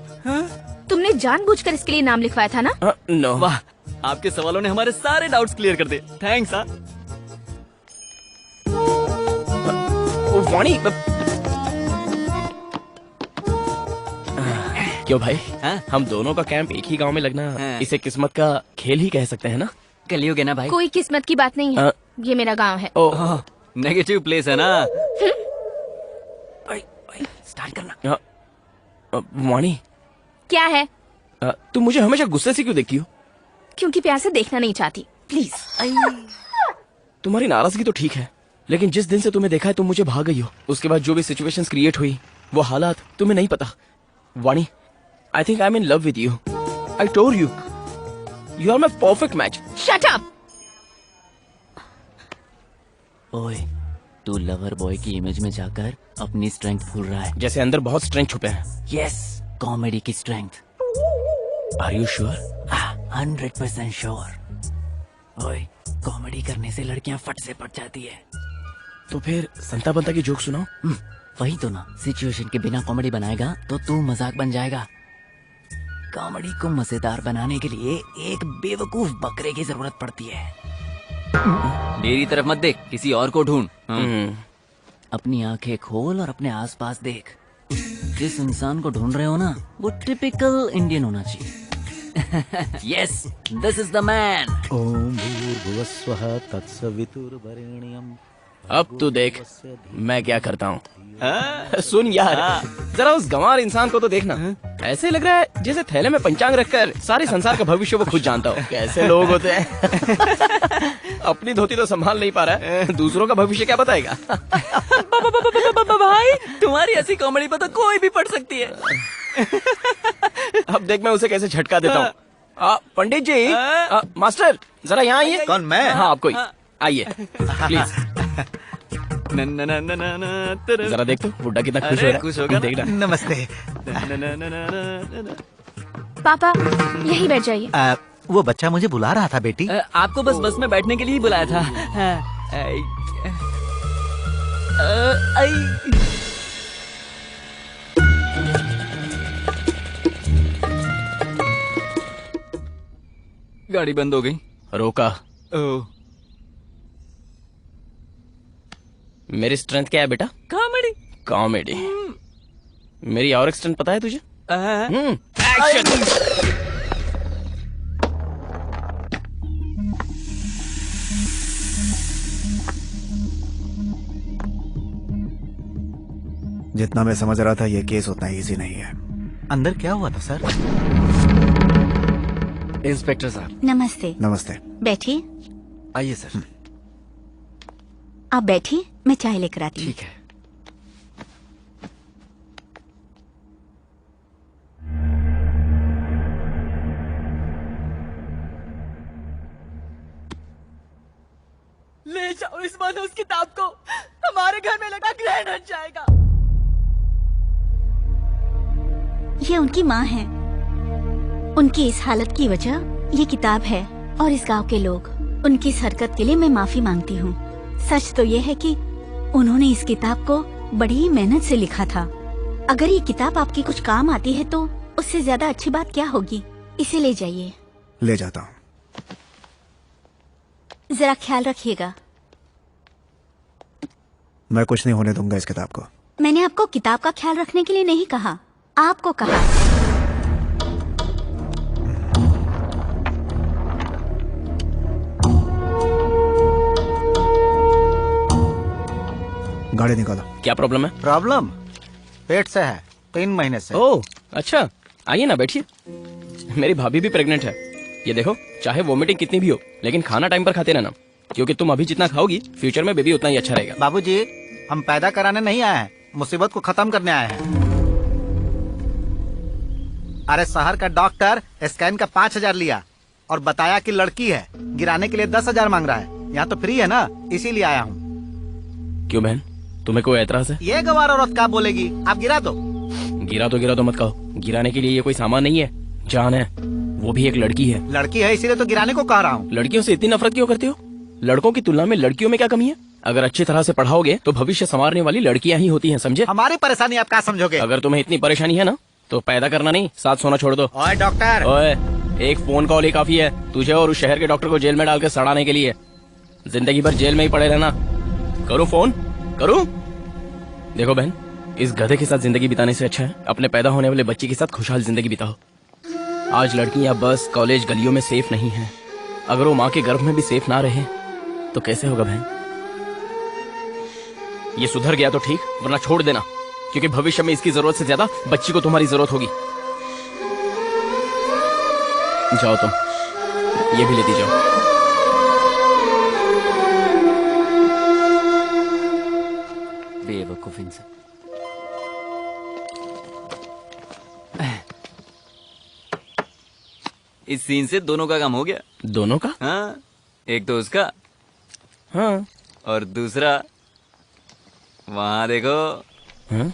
तुमने जानबूझकर इसके लिए नाम लिखवाया था ना? नो। वाह, आपके सवालों ने हमारे सारे डाउट्स क्लियर कर दिए। थैंक्स। हाँ, वाणी। क्यों भाई? हम दोनों का कैंप एक ही गांव में लगना, इसे किस्मत का खेल ही कह सकते हैं ना? कलियुग है ना भाई। कोई किस्मत की बात नहीं है। ये मेरा गांव है। नेगेटिव प्लेस है ना। स्टार्ट करना। वाणी, क्या है? तुम मुझे हमेशा गुस्से से क्यों देखती हो? क्योंकि प्यार से देखना नहीं चाहती। प्लीज। तुम्हारी नाराजगी तो ठीक है, लेकिन जिस दिन से तुम्हें देखा है तुम मुझे भाग गई हो। उसके बाद जो भी सिचुएशंस क्रिएट हुई, वो हालात तुम्हें नहीं पता। वाणी, I think I'm in love with you. I told you. You are my perfect match. Shut up. ओए, तू लवर बॉय की इमेज में जाकर अपनी स्ट्रेंथ भूल रहा है। जैसे अंदर बहुत स्ट्रेंथ छुपे हैं। यस, कॉमेडी की strength. Are you sure? 100% sure. ओए, कॉमेडी करने से लड़कियां फट से पट जाती है। तो फिर संता बनता की जोक सुनाओ। वही तो ना, सिचुएशन के बिना कॉमेडी बनाएगा तो तू मजाक बन जाएगा। कॉमेडी को मजेदार बनाने के लिए एक बेवकूफ बकरे की जरूरत पड़ती है। मेरी तरफ मत देख, किसी और को ढूंढ। अपनी आंखें खोल और अपने आसपास देख। जिस इंसान को ढूंढ रहे हो ना, वो टिपिकल इंडियन होना चाहिए। Yes, this is the man. ओम भूर्भुवस्वः तत्सवितुर्वरेण्यम्। अब तू देख मैं क्या करता हूँ। सुन यार, जरा उस गंवार इंसान को तो देखना। ऐसे लग रहा है जैसे थैले में पंचांग रखकर सारे संसार का भविष्य वो खुद जानता हो। कैसे लोग होते हैं। अपनी धोती तो संभाल नहीं पा रहा है, दूसरों का भविष्य क्या बताएगा। भाई, तुम्हारी ऐसी कॉमेडी पर तो कोई भी पढ़ सकती है। अब देख मैं उसे कैसे झटका देता हूँ। पंडित जी, मास्टर जरा यहाँ आइए। कौन, मैं? हाँ आपको ही। आइए प्लीज। जरा देख तो बुड्ढा कितना खुश हो रहा है। खुश होगा। देखना। नमस्ते। पापा यही बैठ जाइए। वो बच्चा मुझे बुला रहा था बेटी। आपको बस में बैठने के लिए ही बुलाया था। गाड़ी बंद हो गई। रोका। ओह, मेरी स्ट्रेंथ क्या है बेटा? कॉमेडी। कॉमेडी। मेरी और एक स्ट्रेंथ पता है तुझे? एक्शन। जितना मैं समझ रहा था ये केस उतना इजी नहीं है। अंदर क्या हुआ था सर? इंस्पेक्टर साहब। नमस्ते। नमस्ते। बैठिए। आइए सर। आप बैठिए, मैं चाय लेकर आती हूँ। ठीक है। ले जाओ इस मनोज किताब को, हमारे घर में लगा ग्रहण हट जाएगा। ये उनकी माँ है। उनकी इस हालत की वजह ये किताब है और इस गांव के लोग। उनकी इस हरकत के लिए मैं माफी मांगती हूँ। सच तो ये है कि उन्होंने इस किताब को बड़ी ही मेहनत से लिखा था। अगर ये किताब आपकी कुछ काम आती है तो उससे ज्यादा अच्छी बात क्या होगी। इसे ले जाइए। ले जाता हूँ। जरा ख्याल रखिएगा। मैं कुछ नहीं होने दूंगा इस किताब को। मैंने आपको किताब का ख्याल रखने के लिए नहीं कहा, आपको कहा। गाड़ी निकालो। क्या प्रॉब्लम है? प्रॉब्लम पेट से है, 3 महीने से। ओह अच्छा, आइए ना बैठिए। मेरी भाभी भी प्रेग्नेंट है। ये देखो, चाहे वोमिटिंग कितनी भी हो लेकिन खाना टाइम पर खाते रहना, क्योंकि तुम अभी जितना खाओगी फ्यूचर में बेबी उतना ही अच्छा रहेगा। बाबूजी, हम पैदा कराने नहीं आए हैं, मुसीबत को खत्म करने आए हैं। अरे शहर का डॉक्टर स्कैन का 5,000 लिया और बताया कि लड़की है। गिराने के लिए 10,000 मांग रहा है। यहाँ तो फ्री है ना, इसीलिए आया हूँ। क्यों बहन, तुम्हें कोई एतराज है? ये गवार औरत क्या बोलेगी, आप गिरा दो। गिरा तो मत कहो। गिराने के लिए ये कोई सामान नहीं है, जान है। वो भी एक लड़की है। लड़की है इसीलिए तो गिराने को कह रहा हूँ। लड़कियों से इतनी नफरत क्यों करते हो? लड़कों की तुलना में लड़कियों में क्या कमी है? अगर अच्छी तरह से पढ़ाओगे तो भविष्य संवारने वाली लड़कियां ही होती हैं, समझे? हमारी परेशानी आप क्या समझोगे? अगर तुम्हें इतनी परेशानी है ना तो पैदा करना नहीं, साथ सोना छोड़ दो। ओए डॉक्टर। ओए, एक फोन कॉल ही काफी है तुझे और उस शहर के डॉक्टर को जेल में डाल के सड़ाने के लिए। जिंदगी भर जेल में ही पड़े रहना। करूं फोन? करूं? देखो बहन, इस गधे के साथ जिंदगी बिताने से अच्छा है अपने पैदा होने वाले बच्चे के साथ खुशहाल जिंदगी बिताओ। आज लड़कियां बस कॉलेज गलियों में सेफ नहीं हैं। अगर वो माँ के गर्भ में भी सेफ ना रहे तो कैसे होगा बहन? ये सुधर गया तो ठीक, वरना छोड़ देना, क्योंकि भविष्य में इसकी जरूरत से ज्यादा बच्ची को तुम्हारी जरूरत होगी। जाओ तुम, ये भी लेती जाओ। बेवकूफ इंसान। इस सीन से दोनों का काम हो गया। दोनों का? हाँ, एक तो उसका, हाँ, और दूसरा वहां देखो। हाँ?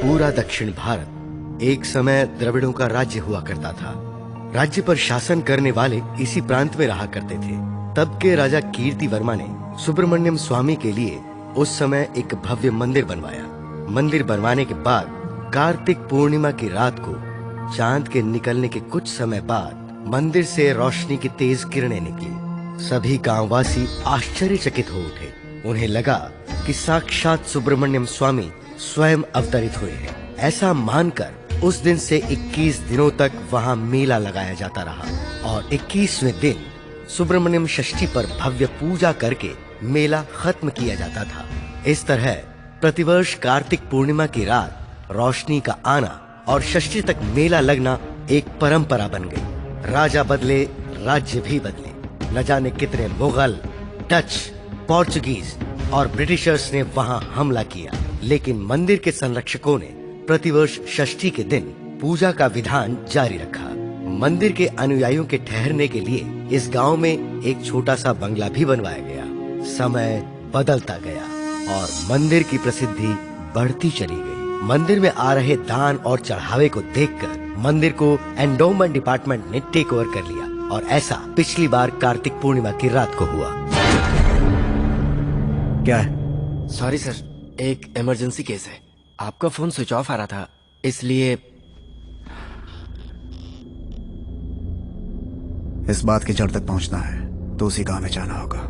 पूरा दक्षिण भारत एक समय द्रविड़ों का राज्य हुआ करता था। राज्य पर शासन करने वाले इसी प्रांत में रहा करते थे। तब के राजा कीर्ति वर्मा ने सुब्रमण्यम स्वामी के लिए उस समय एक भव्य मंदिर बनवाया। मंदिर बनवाने के बाद कार्तिक पूर्णिमा की रात को चांद के निकलने के कुछ समय बाद मंदिर से रोशनी की तेज किरणें निकली। सभी गांववासी आश्चर्यचकित हो उठे। उन्हें लगा कि साक्षात सुब्रमण्यम स्वामी स्वयं अवतरित हुए हैं। ऐसा मानकर उस दिन से 21 दिनों तक वहां मेला लगाया जाता रहा और 21वें दिन सुब्रमण्यम षष्ठी पर भव्य पूजा करके मेला खत्म किया जाता था। इस तरह प्रतिवर्ष कार्तिक पूर्णिमा की रात रोशनी का आना और षष्ठी तक मेला लगना एक परंपरा बन गई। राजा बदले, राज्य भी बदले। न जाने कितने मुगल, डच, पोर्चुगीज और ब्रिटिशर्स ने वहां हमला किया, लेकिन मंदिर के संरक्षकों ने प्रतिवर्ष षष्ठी के दिन पूजा का विधान जारी रखा। मंदिर के अनुयायियों के ठहरने के लिए इस गांव में एक छोटा सा बंगला भी बनवाया गया। समय बदलता गया और मंदिर की प्रसिद्धि बढ़ती चली गई। मंदिर में आ रहे दान और चढ़ावे को देखकर मंदिर को एंडोमेंट डिपार्टमेंट ने टेक ओवर कर लिया और ऐसा पिछली बार कार्तिक पूर्णिमा की रात को हुआ। क्या है? सॉरी सर, एक इमरजेंसी केस है। आपका फोन स्विच ऑफ आ रहा था, इसलिए। इस बात की जड़ तक पहुंचना है तो उसी गांव में जाना होगा।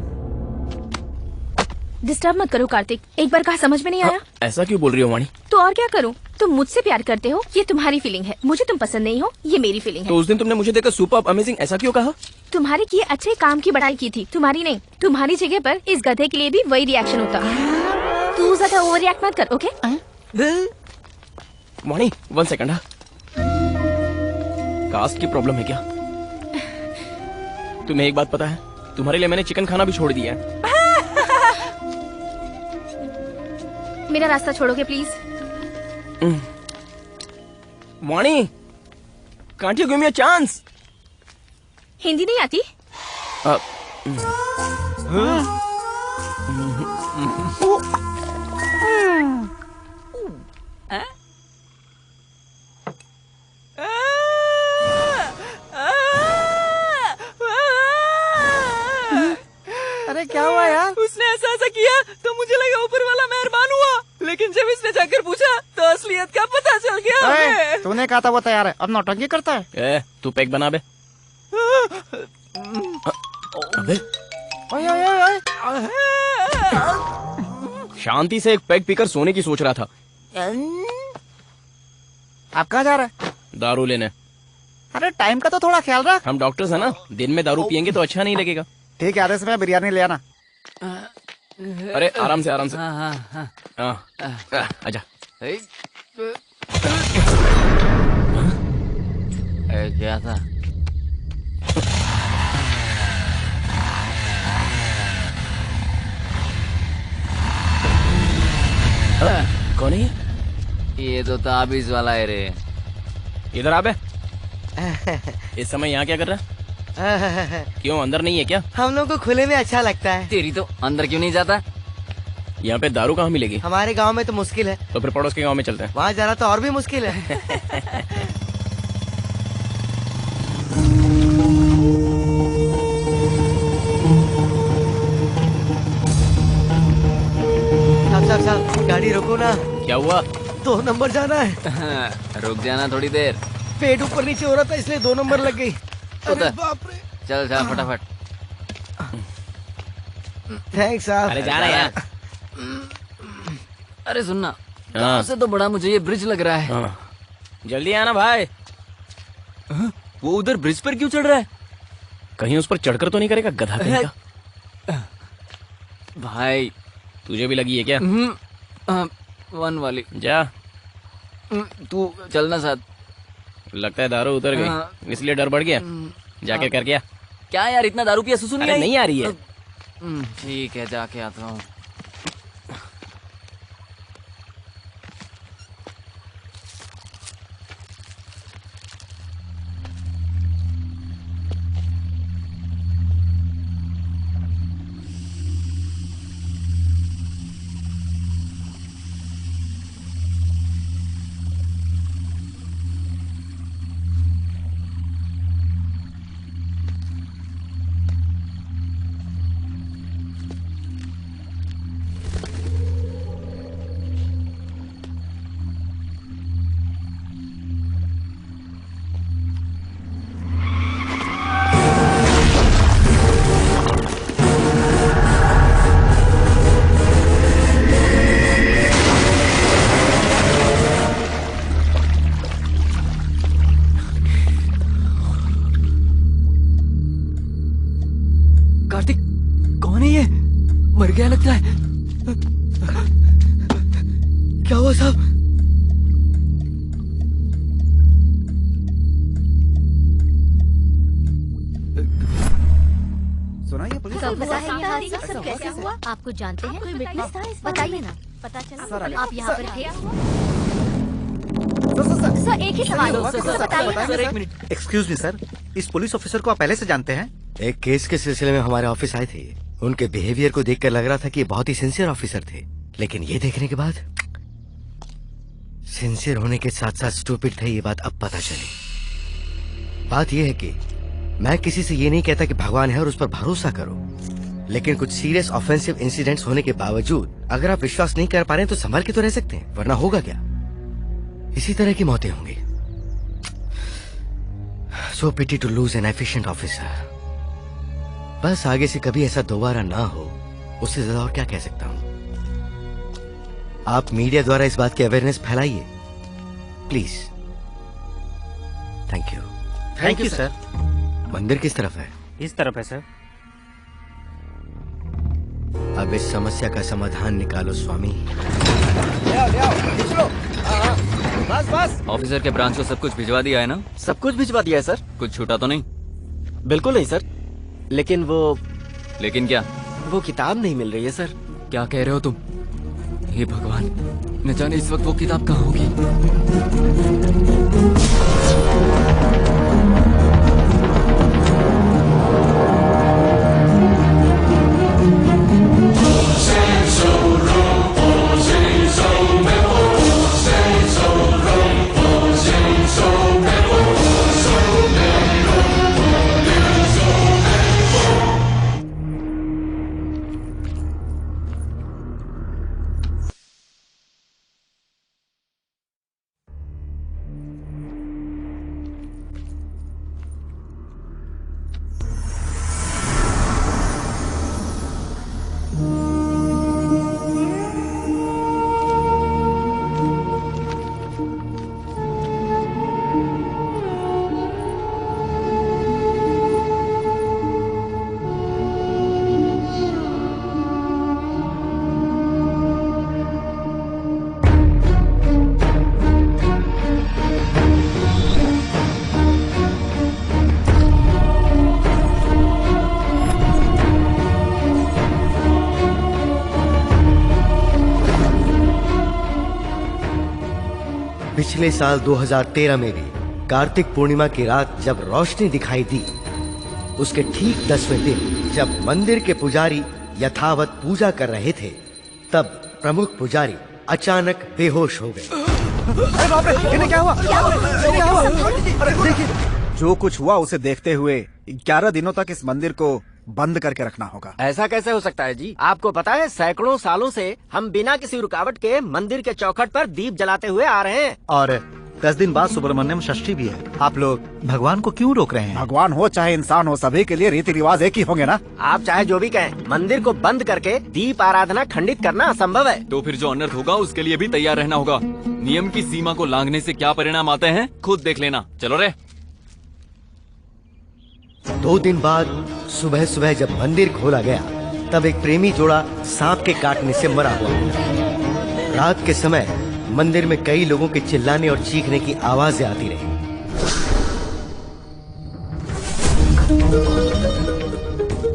डिस्टर्ब मत करो कार्तिक, एक बार कहा समझ में नहीं आया। ऐसा क्यों बोल रही हो वाणी? तो और क्या करूं? तुम मुझसे प्यार करते हो, ये तुम्हारी फीलिंग है। मुझे तुम पसंद नहीं हो, ये मेरी फीलिंग है। तो उस दिन तुमने मुझे देखकर सुपर्ब, अमेजिंग ऐसा क्यों कहा? तुम्हारे किए अच्छे काम की बड़ाई की थी, तुम्हारी नहीं। तुम्हारी जगह पर इस गधे के लिए भी वही रिएक्शन होता। तू ज्यादा ओवर रिएक्ट मत कर, ओके? वाणी, 1 सेकंड। कास्ट की प्रॉब्लम है क्या? तुम्हें एक बात पता है, तुम्हारे लिए मैंने चिकन खाना भी छोड़ दिया है। मेरा रास्ता छोड़ोगे please? Vani, can't you give me a chance? Hindi नहीं आती? अरे क्या हुआ यार? उसने ऐसा किया तो मुझे लगा ऊपर वाला मेहरबान हुआ, लेकिन जब इसने जाकर पूछा तो असलियत का पता चल गया हमें। तूने कहा था वो तैयार है, अब नौटंकी करता है। तू पैक बना बे। अबे ओए ओए ओए, शांति से एक पैक पीकर सोने की सोच रहा था। आप कहाँ जा रहे हैं? दारू लेने। अरे टाइम का तो थोड़ा ख्याल रख। हम डॉक्टर्स हैं ना, दिन में दारू पियेंगे तो अच्छा नहीं लगेगा। ठीक है, आधे समय बिरयानी ले आना। अरे आराम से, आराम से। आजा। क्या था? कौन है ये तो ताबीज वाला है रे। इधर आ बे। इस समय यहाँ क्या कर रहा है? क्यों, अंदर नहीं है क्या? हम लोग को खुले में अच्छा लगता है। तेरी तो अंदर क्यों नहीं जाता? यहाँ पे दारू कहाँ मिलेगी? हमारे गांव में तो मुश्किल है। तो फिर पड़ोस के गांव में चलते हैं। वहाँ जाना तो और भी मुश्किल है। साहब, गाड़ी रोको ना। क्या हुआ? 2 नंबर जाना है। रुक जाना थोड़ी देर। पेट ऊपर नीचे हो रहा था इसलिए 2 नंबर लग गई। अरे बाप रे। चल जा फटाफट। थैंक्स साहब। अरे जा रहा है यार। अरे सुनना, गाँव से तो बड़ा मुझे ये ब्रिज लग रहा है। जल्दी आना भाई। वो उधर ब्रिज पर क्यों चढ़ रहा है? कहीं उस पर चढ़कर तो नहीं करेगा गधा कहीं का? भाई तुझे भी लगी है क्या? 1 वाली। जा। तू चलना साथ। लगता है दारू उतर गई, इसलिए डर बढ़ गया। जाके कर क्या? क्या यार, इतना दारू पिया सुसु नहीं आई? नहीं आ रही है। ठीक है, जाके आता हूँ। लगता है। क्या हुआ साहब? सुना ये पुलिस सब पता है ये हादसा सब कैसे हुआ? आपको जानते हैं? कोई विटनेस था? बताइए ना। पता चला आप यहाँ पर थे? सर एक ही सवाल बताइए। सर एक मिनट। एक्सक्यूज मी सर, इस पुलिस ऑफिसर को आप पहले से जानते हैं? एक केस के सिलसिले में हमारे ऑफिस आए थे। उनके बिहेवियर को देखकर लग रहा था कि ये बहुत ही सिंसियर ऑफिसर थे, लेकिन ये देखने के बाद सिंसियर होने के साथ साथ स्टूपिड थे, ये बात अब पता चली। बात ये है कि मैं किसी से ये नहीं कहता कि भगवान है और उस पर भरोसा करो, लेकिन कुछ सीरियस ऑफेंसिव इंसिडेंट्स होने के बावजूद अगर आप विश्वास नहीं कर पा रहे हैं तो संभल के तो रह सकते हैं, वरना होगा क्या? इसी तरह की मौतें होंगी। So pity to lose an efficient officer. बस आगे से कभी ऐसा दोबारा ना हो, उससे ज्यादा और क्या कह सकता हूं। आप मीडिया द्वारा इस बात की अवेयरनेस फैलाइए please. Thank you. Thank you sir. मंदिर किस तरफ है? इस तरफ है सर। अब इस समस्या का समाधान निकालो स्वामी। बस बस। ऑफिसर के ब्रांच को सब कुछ भिजवा दिया है ना? सब कुछ भिजवा दिया है सर। कुछ छूटा तो नहीं? बिल्कुल नहीं सर, लेकिन लेकिन क्या? वो किताब नहीं मिल रही है सर। क्या कह रहे हो तुम? हे भगवान, न जाने इस वक्त वो किताब कहाँ होगी। पिछले साल 2013 में भी कार्तिक पूर्णिमा की रात जब रोशनी दिखाई दी, उसके ठीक 10वें दिन जब मंदिर के पुजारी यथावत पूजा कर रहे थे, तब प्रमुख पुजारी अचानक बेहोश हो गए। अरे बाप रे, इन्हें क्या हुआ? क्या हुआ? अरे देखिए, जो कुछ हुआ उसे देखते हुए 11 दिनों तक इस मंदिर को बंद करके रखना होगा। ऐसा कैसे हो सकता है जी? आपको पता है सैकड़ों सालों से हम बिना किसी रुकावट के मंदिर के चौखट पर दीप जलाते हुए आ रहे हैं। और 10 दिन बाद सुब्रमण्यम षष्ठी भी है। आप लोग भगवान को क्यों रोक रहे हैं? भगवान हो चाहे इंसान हो, सभी के लिए रीति रिवाज एक ही होंगे ना। आप चाहे जो भी कहें, मंदिर को बंद करके दीप आराधना खंडित करना असंभव है। तो फिर जो अनर्थ होगा उसके लिए भी तैयार रहना होगा। नियम की सीमा को लांघने से क्या परिणाम आते हैं खुद देख लेना। चलो रे। 2 दिन बाद सुबह सुबह जब मंदिर खोला गया, तब एक प्रेमी जोड़ा सांप के काटने से मरा हुआ था। रात के समय मंदिर में कई लोगों के चिल्लाने और चीखने की आवाजें आती रही।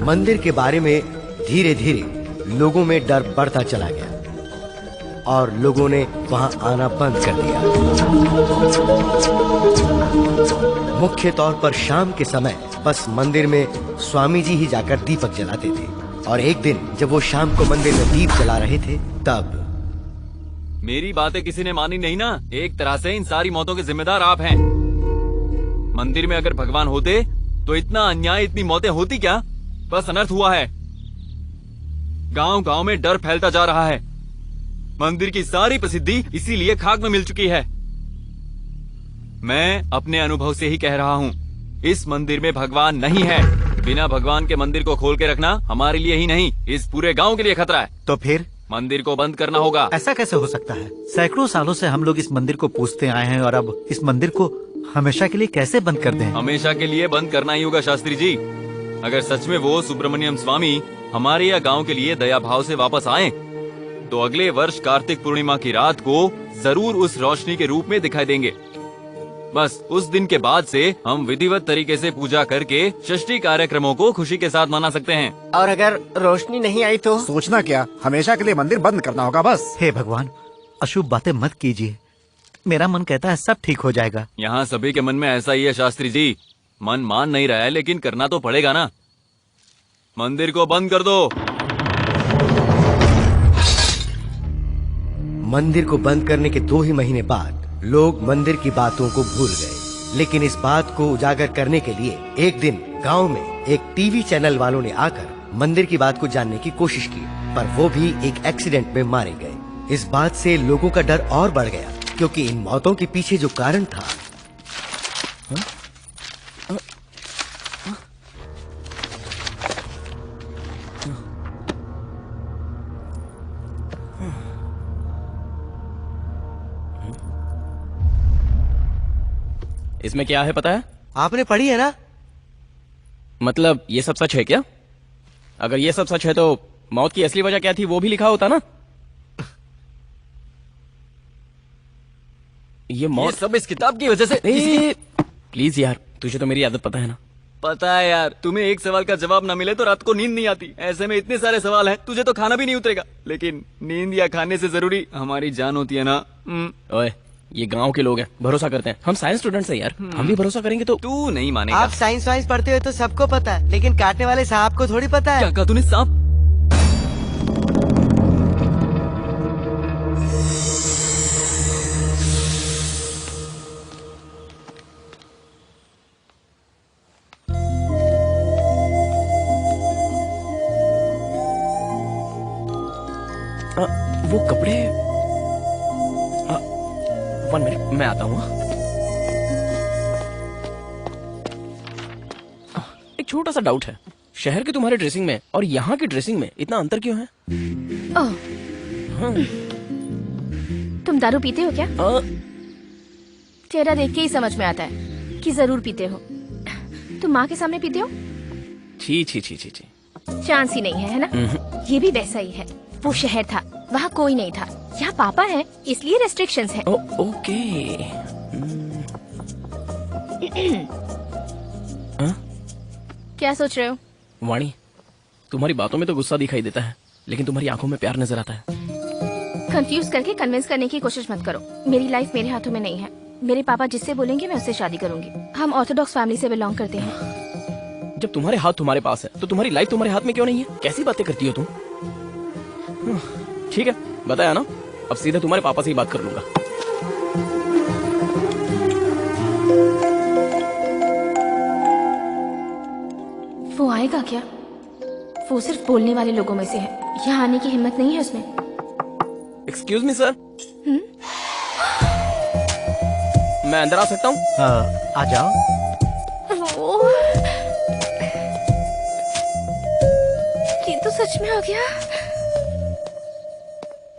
मंदिर के बारे में धीरे धीरे लोगों में डर बढ़ता चला गया और लोगों ने वहां आना बंद कर दिया। मुख्य तौर पर शाम के समय बस मंदिर में स्वामी जी ही जाकर दीपक जलाते थे। और एक दिन जब वो शाम को मंदिर में दीप जला रहे थे, तब मेरी बातें किसी ने मानी नहीं ना। एक तरह से इन सारी मौतों के जिम्मेदार आप हैं। मंदिर में अगर भगवान होते तो इतना अन्याय, इतनी मौतें होती क्या? बस अनर्थ हुआ है। गांव गांव में डर फैलता जा रहा है। मंदिर की सारी प्रसिद्धि इसीलिए खाक में मिल चुकी है। मैं अपने अनुभव से ही कह रहा हूँ, इस मंदिर में भगवान नहीं है। बिना भगवान के मंदिर को खोल के रखना हमारे लिए ही नहीं, इस पूरे गांव के लिए खतरा है। तो फिर मंदिर को बंद करना होगा। ऐसा कैसे हो सकता है? सैकड़ों सालों से हम लोग इस मंदिर को पूजते आए हैं और अब इस मंदिर को हमेशा के लिए कैसे बंद कर दें? हमेशा के लिए बंद करना ही होगा शास्त्री जी। अगर सच में वो सुब्रमण्यम स्वामी हमारे या गांव के लिए दया भाव से वापस आएं, तो अगले वर्ष कार्तिक पूर्णिमा की रात को जरूर उस रोशनी के रूप में दिखाई देंगे। बस उस दिन के बाद से हम विधिवत तरीके से पूजा करके षष्ठी कार्यक्रमों को खुशी के साथ मना सकते हैं। और अगर रोशनी नहीं आई तो? सोचना क्या, हमेशा के लिए मंदिर बंद करना होगा बस। हे भगवान, अशुभ बातें मत कीजिए। मेरा मन कहता है सब ठीक हो जाएगा। यहाँ सभी के मन में ऐसा ही है शास्त्री जी। मन मान नहीं रहा है, लेकिन करना तो पड़ेगा ना। मंदिर को बंद कर दो। मंदिर को बंद करने के 2 ही महीने बाद लोग मंदिर की बातों को भूल गए, लेकिन इस बात को उजागर करने के लिए एक दिन गांव में एक टीवी चैनल वालों ने आकर मंदिर की बात को जानने की कोशिश की, पर वो भी एक एक्सीडेंट में मारे गए। इस बात से लोगों का डर और बढ़ गया, क्योंकि इन मौतों के पीछे जो कारण था इसमें क्या है पता है? आपने पढ़ी है ना? मतलब ये सब सच है क्या? अगर ये सब सच है तो मौत की असली वजह क्या थी वो भी लिखा होता ना। ये मौत सब इस किताब की वजह से। प्लीज यार, तुझे तो मेरी आदत पता है ना। पता है यार, तुम्हें एक सवाल का जवाब ना मिले तो रात को नींद नहीं आती। ऐसे में इतने सारे सवाल हैं, तुझे तो खाना भी नहीं उतरेगा। लेकिन नींद या खाने से जरूरी हमारी जान होती है ना। ओए, ये गांव के लोग हैं, भरोसा करते हैं। हम साइंस स्टूडेंट्स हैं यार, हम भी भरोसा करेंगे तो। तू नहीं मानेगा। आप साइंस वाइंस पढ़ते हो तो सबको पता है, लेकिन काटने वाले सांप को थोड़ी पता है। क्या कहा तूने? सांप? वो कपड़े। 1 मिनट, मैं आता हूँ। एक छोटा सा डाउट है, शहर के तुम्हारे ड्रेसिंग में और यहाँ की ड्रेसिंग में इतना अंतर क्यों है? ओह, तुम दारू पीते हो क्या? चेहरा देख के ही समझ में आता है कि जरूर पीते हो। तुम माँ के सामने पीते हो? छी छी छी छी छी। चांस ही नहीं है ना? ये भी वैसा ही है। वो शहर था, वहाँ कोई नहीं था। यहाँ पापा है, इसलिए रेस्ट्रिक्शंस है। ओके। क्या सोच रहे हो? वाणी, तुम्हारी बातों में तो गुस्सा दिखाई देता है, लेकिन तुम्हारी आंखों में प्यार नजर आता है। कंफ्यूज करके कन्विंस करने की कोशिश मत करो। मेरी लाइफ मेरे हाथों में नहीं है। मेरे पापा जिससे बोलेंगे मैं उससे शादी करूंगी। हम ऑर्थोडॉक्स फैमिली से बिलोंग करते हैं। जब तुम्हारे हाथ तुम्हारे पास है तो तुम्हारी लाइफ तुम्हारे हाथ में क्यों नहीं है? कैसी बातें करती हो तुम? ठीक है, बताया ना। अब सीधे तुम्हारे पापा से ही बात कर लूंगा। वो आएगा क्या? वो सिर्फ बोलने वाले लोगों में से है, यहाँ आने की हिम्मत नहीं है उसमें। एक्सक्यूज मी सर, मैं अंदर आ सकता हूँ? आ जाओ। ये तो सच में आ गया।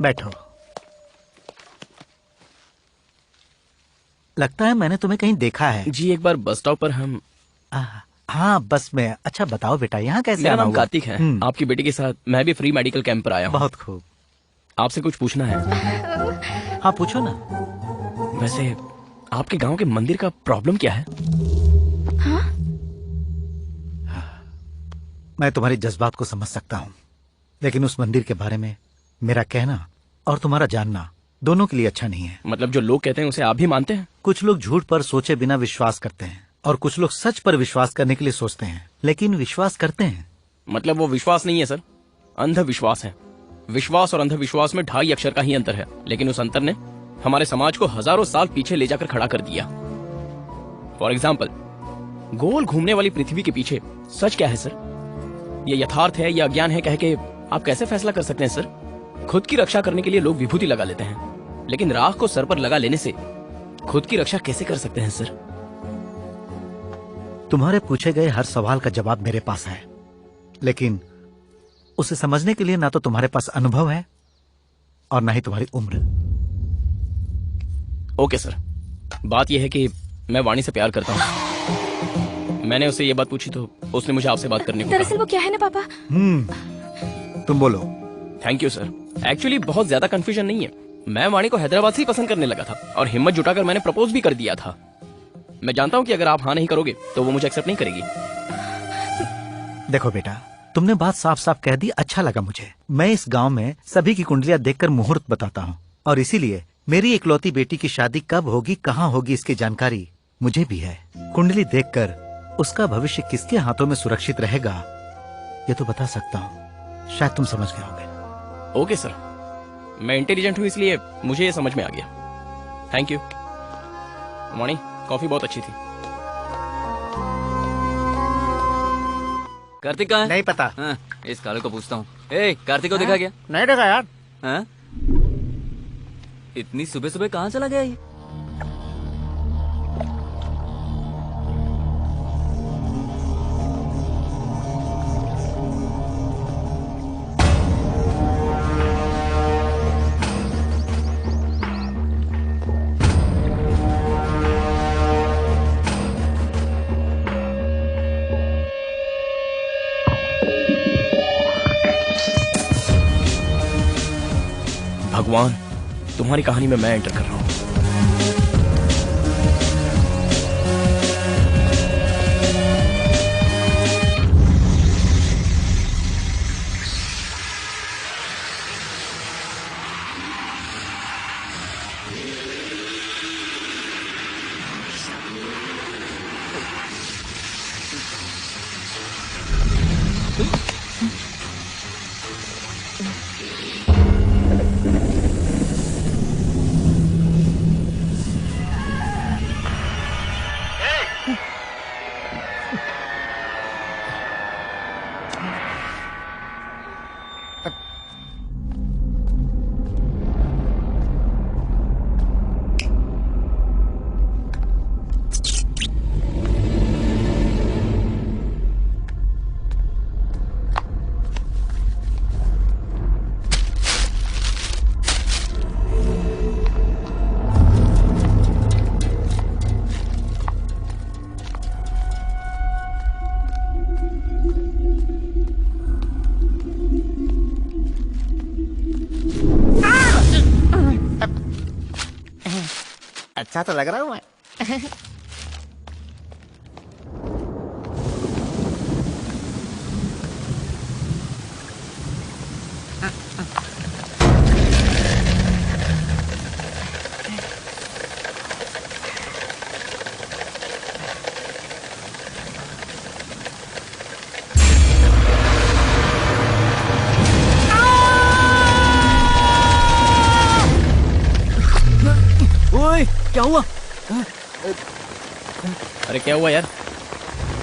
बैठो। लगता है मैंने तुम्हें कहीं देखा है। जी, एक बार बस स्टॉप पर हम। हाँ, बस में। अच्छा बताओ बेटा, यहाँ कैसे मेरा आना नाम हुआ? कार्तिक है। आपकी बेटी के साथ मैं भी फ्री मेडिकल कैंप पर आया हूँ। बहुत खूब। आपसे कुछ पूछना है। हाँ पूछो ना। वैसे आपके गांव के मंदिर का प्रॉब्लम क्या है? हाँ? मैं तुम्हारी जज्बात को समझ सकता हूँ, लेकिन उस मंदिर के बारे में मेरा कहना और तुम्हारा जानना दोनों के लिए अच्छा नहीं है। मतलब जो लोग कहते हैं उसे आप भी मानते हैं? कुछ लोग झूठ पर सोचे बिना विश्वास करते हैं, और कुछ लोग सच पर विश्वास करने के लिए सोचते हैं, लेकिन विश्वास करते हैं। मतलब वो विश्वास नहीं है सर, अंधविश्वास है। विश्वास और अंधविश्वास में 2.5 अक्षर का ही अंतर है, लेकिन उस अंतर ने हमारे समाज को हजारों साल पीछे ले जाकर खड़ा कर दिया। फॉर एग्जाम्पल, गोल घूमने वाली पृथ्वी के पीछे सच क्या है सर? ये यथार्थ है या अज्ञान है कह के आप कैसे फैसला कर सकते हैं सर? खुद की रक्षा करने के लिए लोग विभूति लगा लेते हैं, लेकिन राख को सर पर लगा लेने से खुद की रक्षा कैसे कर सकते हैं सर? तुम्हारे पूछे गए हर सवाल का जवाब मेरे पास है, लेकिन उसे समझने के लिए ना तो तुम्हारे पास अनुभव है और ना ही तुम्हारी उम्र। ओके सर, बात यह है कि मैं वाणी से प्यार करता हूँ। मैंने उससे ये बात पूछी तो उसने मुझे आपसे बात करने को कहा। दरअसल वो क्या है ना पापा, तुम बोलो। Thank you sir. एक्चुअली बहुत ज्यादा कंफ्यूजन नहीं है। मैं वाणी को हैदराबाद से ही पसंद करने लगा था और हिम्मत जुटाकर मैंने प्रपोज भी कर दिया था। मैं जानता हूँ कि अगर आप हाँ नहीं करोगे तो वो मुझे एक्सेप्ट नहीं करेगी। देखो बेटा, तुमने बात साफ साफ कह दी, अच्छा लगा मुझे। मैं इस गांव में सभी की कुंडलियां देखकर मुहूर्त बताता हूँ और इसीलिए मेरी इकलौती बेटी की शादी कब होगी, कहाँ होगी, इसकी जानकारी मुझे भी है। कुंडली देखकर उसका भविष्य किसके हाथों में सुरक्षित रहेगा ये तो बता सकता हूँ। शायद तुम समझ गए होगे। ओके सर, मैं इंटेलिजेंट हूँ इसलिए मुझे ये समझ में आ गया। Thank you. वाणी, कॉफी बहुत अच्छी थी। कार्तिक कहाँ है? नहीं पता। हाँ, इस काले को पूछता हूँ। ए, कार्तिक को देखा क्या? नहीं देखा यार। हाँ? इतनी सुबह सुबह कहाँ चला गया ये? भगवान, तुम्हारी कहानी में मैं एंटर कर रहा हूँ। अच्छा तो लग रहा हूँ मैं। ओए, क्या हुआ? अरे क्या हुआ यार?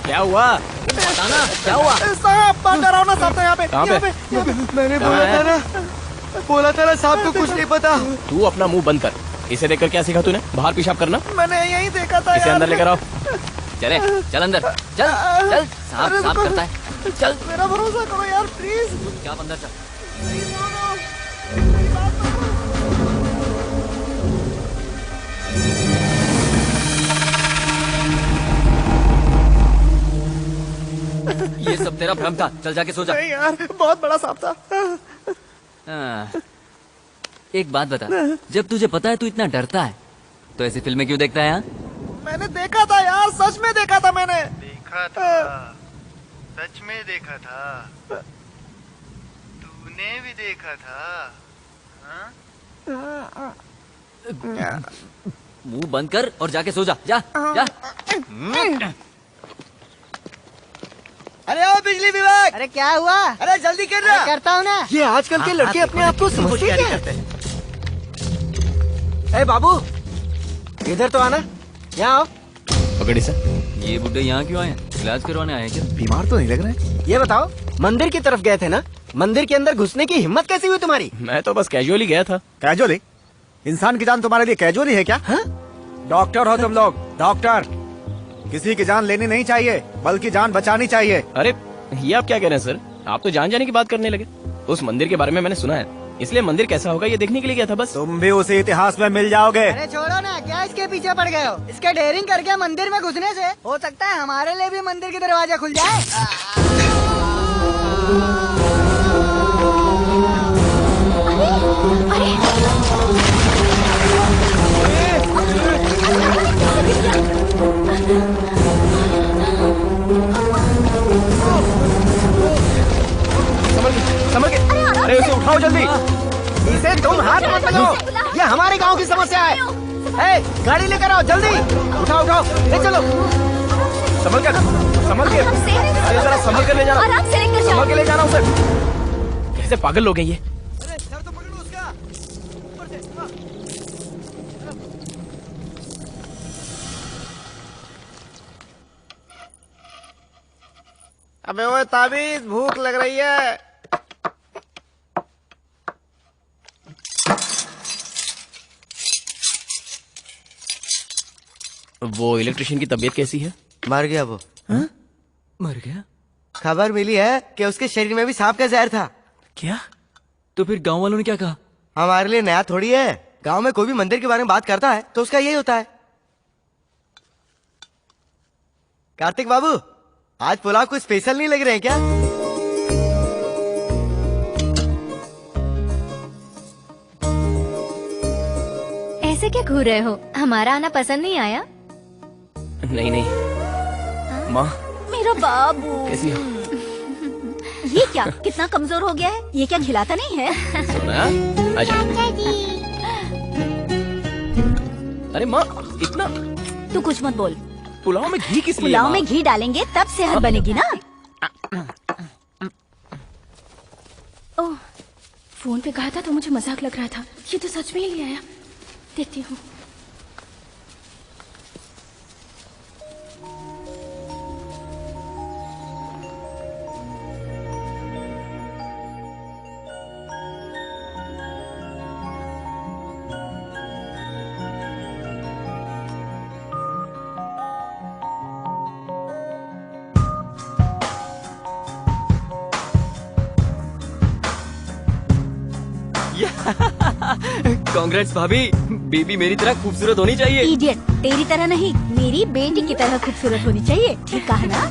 क्या हुआ? बताना क्या हुआ? साहब, बात रहा हूँ ना साहब, यहाँ पे। कहाँ पे? मैंने बोला था ना साहब को कुछ नहीं पता। तू अपना मुंह बंद कर। इसे देखकर क्या सीखा तूने? बाहर पेशाब करना? मैंने यही देखा था इसे यार। अंदर लेकर आओ। चले, चल अंदर, चल, चल, साफ साफ करता है। चल, मेरा भरोसा करो यार, प्लीज। क्या अंदर चल। ये सब तेरा भ्रम था, चल जाके सो जा। नहीं यार, बहुत बड़ा सांप था। हाँ। एक बात बता, जब तुझे पता है तू इतना डरता है तो ऐसी फिल्में क्यों देखता है? यहाँ मैंने देखा था यार, सच में देखा था मैंने। देखा था, सच में देखा था। तूने भी देखा था? हाँ? मुंह बंद कर और जाके सो जा, जा, जा। अरे ओ बिजली विभाग! अरे क्या हुआ? अरे जल्दी कर रहा। करता हूँ ना। ये आजकल के लड़के अपने आप को समझते हैं। ए बाबू, इधर तो आना। यहाँ आओ। पकड़ी से। ये बुड्ढे यहाँ क्यों आए हैं? इलाज करवाने आए हैं क्या? बीमार तो नहीं लग रहे? ये बताओ, मंदिर की तरफ गए थे ना? मंदिर के अंदर घुसने की हिम्मत कैसी हुई तुम्हारी? मैं तो बस कैजुअली गया था। कैजुअली? इंसान की जान तुम्हारे लिए कैजुअली है क्या? डॉक्टर हो तुम लोग, डॉक्टर। किसी की जान लेनी नहीं चाहिए, बल्कि जान बचानी चाहिए। अरे ये आप क्या कह रहे हैं सर? आप तो जान जाने की बात करने लगे। उस मंदिर के बारे में मैंने सुना है, इसलिए मंदिर कैसा होगा ये देखने के लिए गया था बस। तुम भी उसी इतिहास में मिल जाओगे। अरे छोड़ो ना, क्या इसके पीछे पड़ गए हो? इसके डेयरिंग करके मंदिर में घुसने से हो सकता है हमारे लिए भी मंदिर के दरवाजा खुल जाए। जाओ, ये हमारे गांव की समस्या है। ए, गाड़ी लेकर आओ जल्दी, उठाओ उठाओ, ले चलो। संभल के अरे जरा संभल कर ले जाना, आराम से लेकर जाओ। संभल के ले जाना उसे। कैसे पागल लोग हैं ये। अबे ओए ताबीज, भूख लग रही है। वो इलेक्ट्रिशियन की तबीयत कैसी है? मर गया वो। मर गया? खबर मिली है कि उसके शरीर में भी सांप का जहर था। क्या? तो फिर गांव वालों ने क्या कहा? हमारे लिए नया थोड़ी है, गांव में कोई भी मंदिर के बारे में बात करता है तो उसका यही होता है। कार्तिक बाबू, आज पुलाव कुछ स्पेशल नहीं लग रहे हैं क्या? ऐसे क्या घूर रहे हो? हमारा आना पसंद नहीं आया? नहीं माँ, मेरा बाबू कैसी हो? ये क्या, कितना कमजोर हो गया है? ये क्या खिलाता नहीं है? सोना, आजा। अरे माँ, इतना तू कुछ मत बोल। पुलाव में घी किस लिए? पुलाव में घी डालेंगे तब सेहत बनेगी ना। ओह, फोन पे कहा था तो मुझे मजाक लग रहा था, ये तो सच में ही ले आया। देखती हूँ। कांग्रेट्स भाभी, बेबी मेरी तरह खूबसूरत होनी चाहिए। इडियट, तेरी तरह नहीं, मेरी बेटी की तरह खूबसूरत होनी चाहिए। ठीक कहा ना?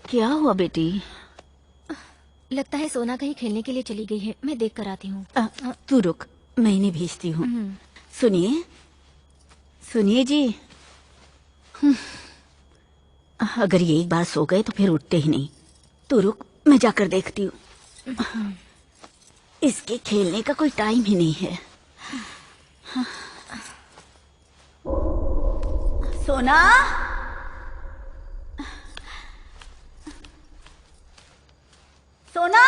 क्या हुआ बेटी? लगता है सोना कहीं खेलने के लिए चली गई है, मैं देख कर आती हूँ। तू रुक, मैं इन्हें भेजती हूँ। सुनिए सुनिए जी, अगर ये एक बार सो गए तो फिर उठते ही नहीं। तू रुक, मैं जाकर देखती हूँ। इसके खेलने का कोई टाइम ही नहीं है। सोना, सोना,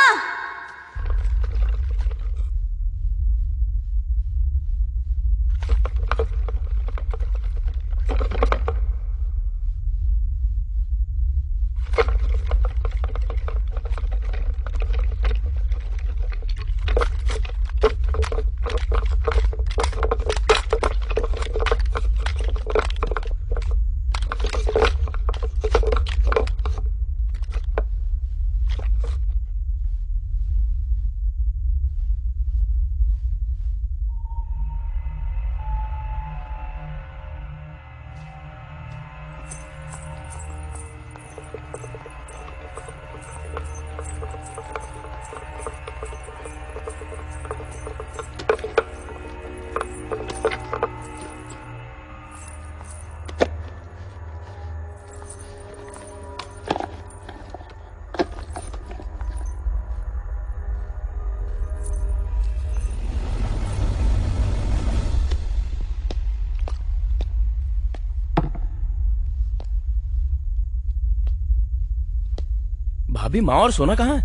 भाभी, माँ और सोना कहाँ है?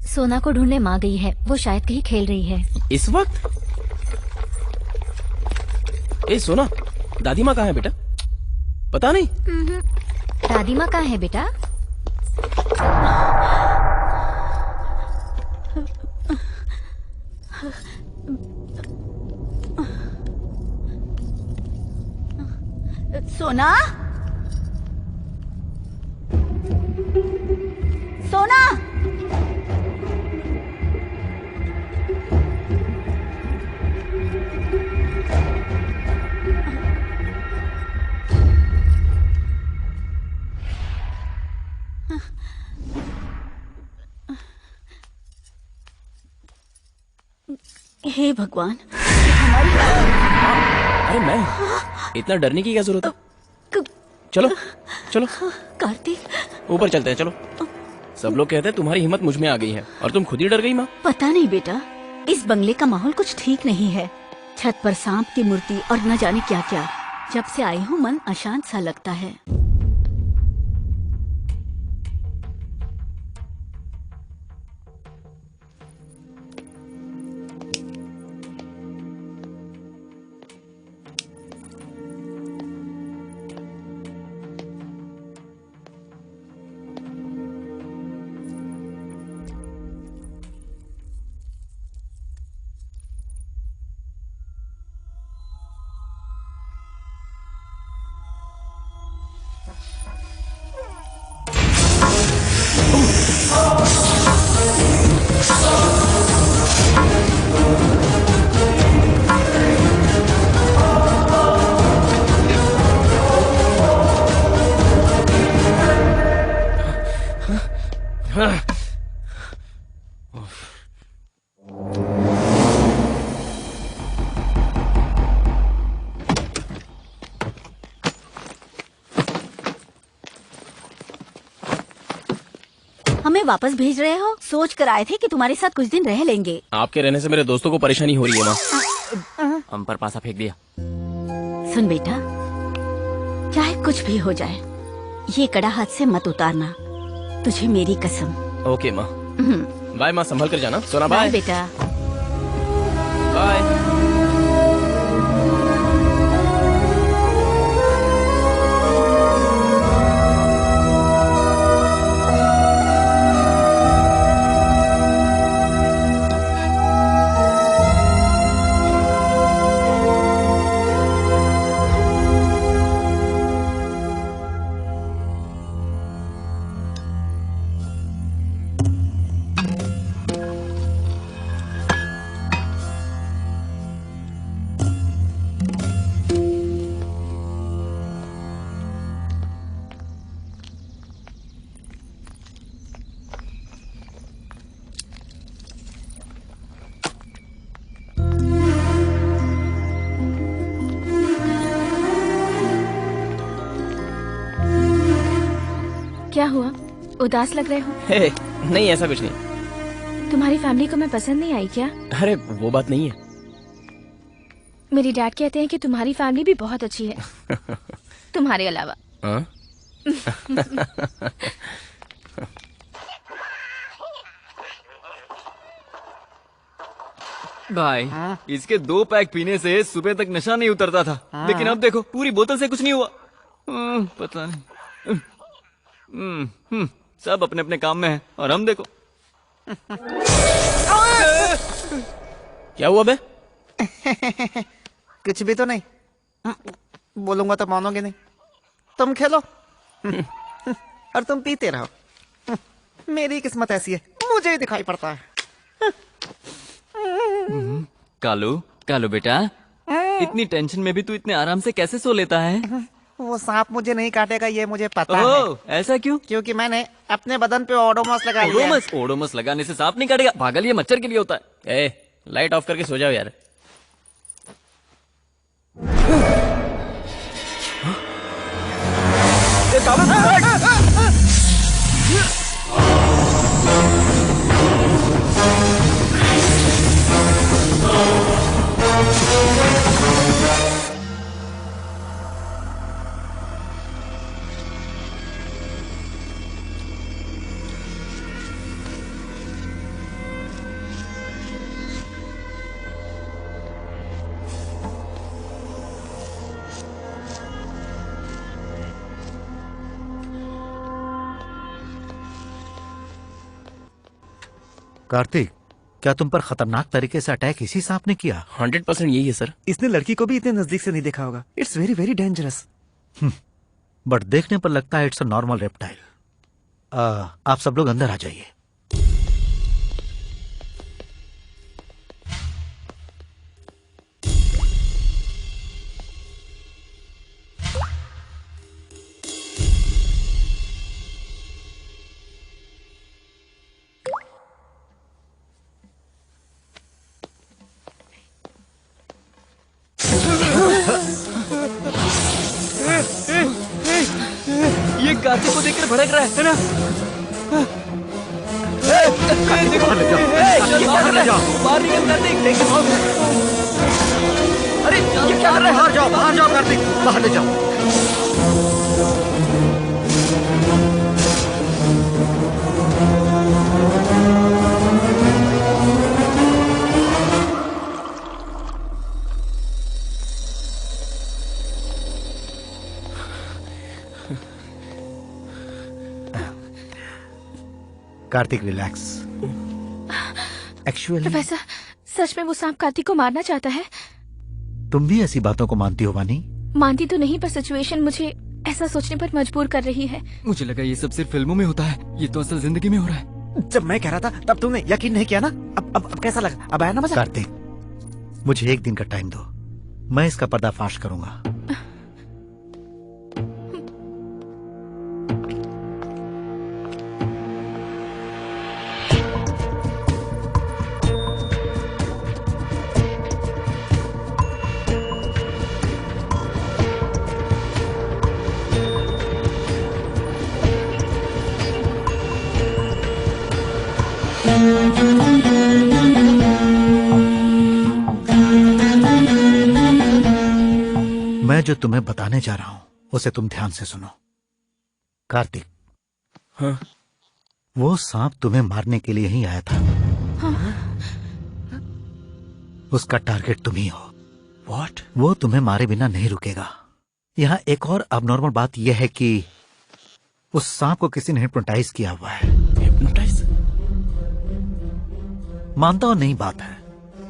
सोना को ढूंढने माँ गई है, वो शायद कहीं खेल रही है। इस वक्त? ए सोना, दादी माँ कहाँ है बेटा? पता नहीं। दादी माँ कहाँ है बेटा? सोना, सोना, हे भगवान, अरे मैं, इतना डरने की क्या जरूरत है? चलो चलो कार्तिक, ऊपर चलते हैं, चलो। सब लोग कहते हैं तुम्हारी हिम्मत मुझ में आ गई है और तुम खुद ही डर गई माँ। पता नहीं बेटा, इस बंगले का माहौल कुछ ठीक नहीं है। छत पर सांप की मूर्ति और न जाने क्या क्या। जब से आई हूँ मन अशांत सा लगता है। हमें वापस भेज रहे हो? सोच कर आए थे कि तुम्हारे साथ कुछ दिन रह लेंगे। आपके रहने से मेरे दोस्तों को परेशानी हो रही है माँ। हम पर पासा फेंक दिया। सुन बेटा, चाहे कुछ भी हो जाए, ये कड़ा हाथ से मत उतारना, तुझे मेरी कसम। ओके माँ। बाय माँ, संभल कर जाना। सोना बाय बाय। बेटा। बाय। क्या हुआ, उदास लग रहे हो? हे, नहीं ऐसा कुछ नहीं। तुम्हारी फैमिली को मैं पसंद नहीं आई क्या? अरे वो बात नहीं है। मेरी डैड कहते हैं कि तुम्हारी फैमिली भी बहुत अच्छी है तुम्हारे अलावा। हाँ? भाई, इसके 2 पैक पीने से सुबह तक नशा नहीं उतरता था, लेकिन अब देखो पूरी बोतल से कुछ नहीं हुआ। पता नहीं। सब अपने अपने काम में है और हम देखो। क्या हुआ बे? कुछ भी तो नहीं। बोलूंगा तो मानोगे नहीं। तुम खेलो और तुम पीते रहो। मेरी किस्मत ऐसी है, मुझे ही दिखाई पड़ता है। कालू, कालू बेटा, इतनी टेंशन में भी तू इतने आराम से कैसे सो लेता है? वो सांप मुझे नहीं काटेगा, ये मुझे पता है। ऐसा क्यों? क्योंकि मैंने अपने बदन पे ओडोमॉस लगा लिया। ओडोमस? ओडोमस लगाने से सांप नहीं काटेगा पागल, ये मच्छर के लिए होता है। ए, लाइट ऑफ करके सो जाओ यार। कार्तिक, क्या तुम पर खतरनाक तरीके से अटैक इसी सांप ने किया? 100% यही है सर। इसने लड़की को भी इतने नजदीक से नहीं देखा होगा। It's very very dangerous. But देखने पर लगता है इट्स अ नॉर्मल रेप्टाइल। आप सब लोग अंदर आ जाइए। ये कार्तिक को देखकर भड़क रहा है ना? बाहर ले जाओ, बाहर निकल कार्तिक। अरे ये क्या कर रहे हैं? बाहर जाओ कार्तिक, बाहर ले जाओ। कार्तिक रिलैक्स। एक्चुअली प्रोफेसर, सच में वो सांप कार्तिक को मारना चाहता है? तुम भी ऐसी बातों को मानती हो वानी? मानती तो नहीं, पर सिचुएशन मुझे ऐसा सोचने पर मजबूर कर रही है। मुझे लगा ये सब सिर्फ फिल्मों में होता है, ये तो असल जिंदगी में हो रहा है। जब मैं कह रहा था तब तुमने यकीन नहीं किया ना। अब कैसा लगा? अब आया ना मजा? कार्तिक, मुझे 1 दिन का टाइम दो, मैं इसका पर्दाफाश करूंगा। मैं जो तुम्हें बताने जा रहा हूं उसे तुम ध्यान से सुनो। कार्तिक, हाँ? वो सांप तुम्हें मारने के लिए ही आया था। हाँ? उसका टारगेट तुम ही हो। What? वो तुम्हें मारे बिना नहीं रुकेगा। यहाँ एक और अबनॉर्मल बात यह है कि उस सांप को किसी ने हिप्नोटाइज किया हुआ है। हिप्नोटाइज? मानता हूं नहीं बात है,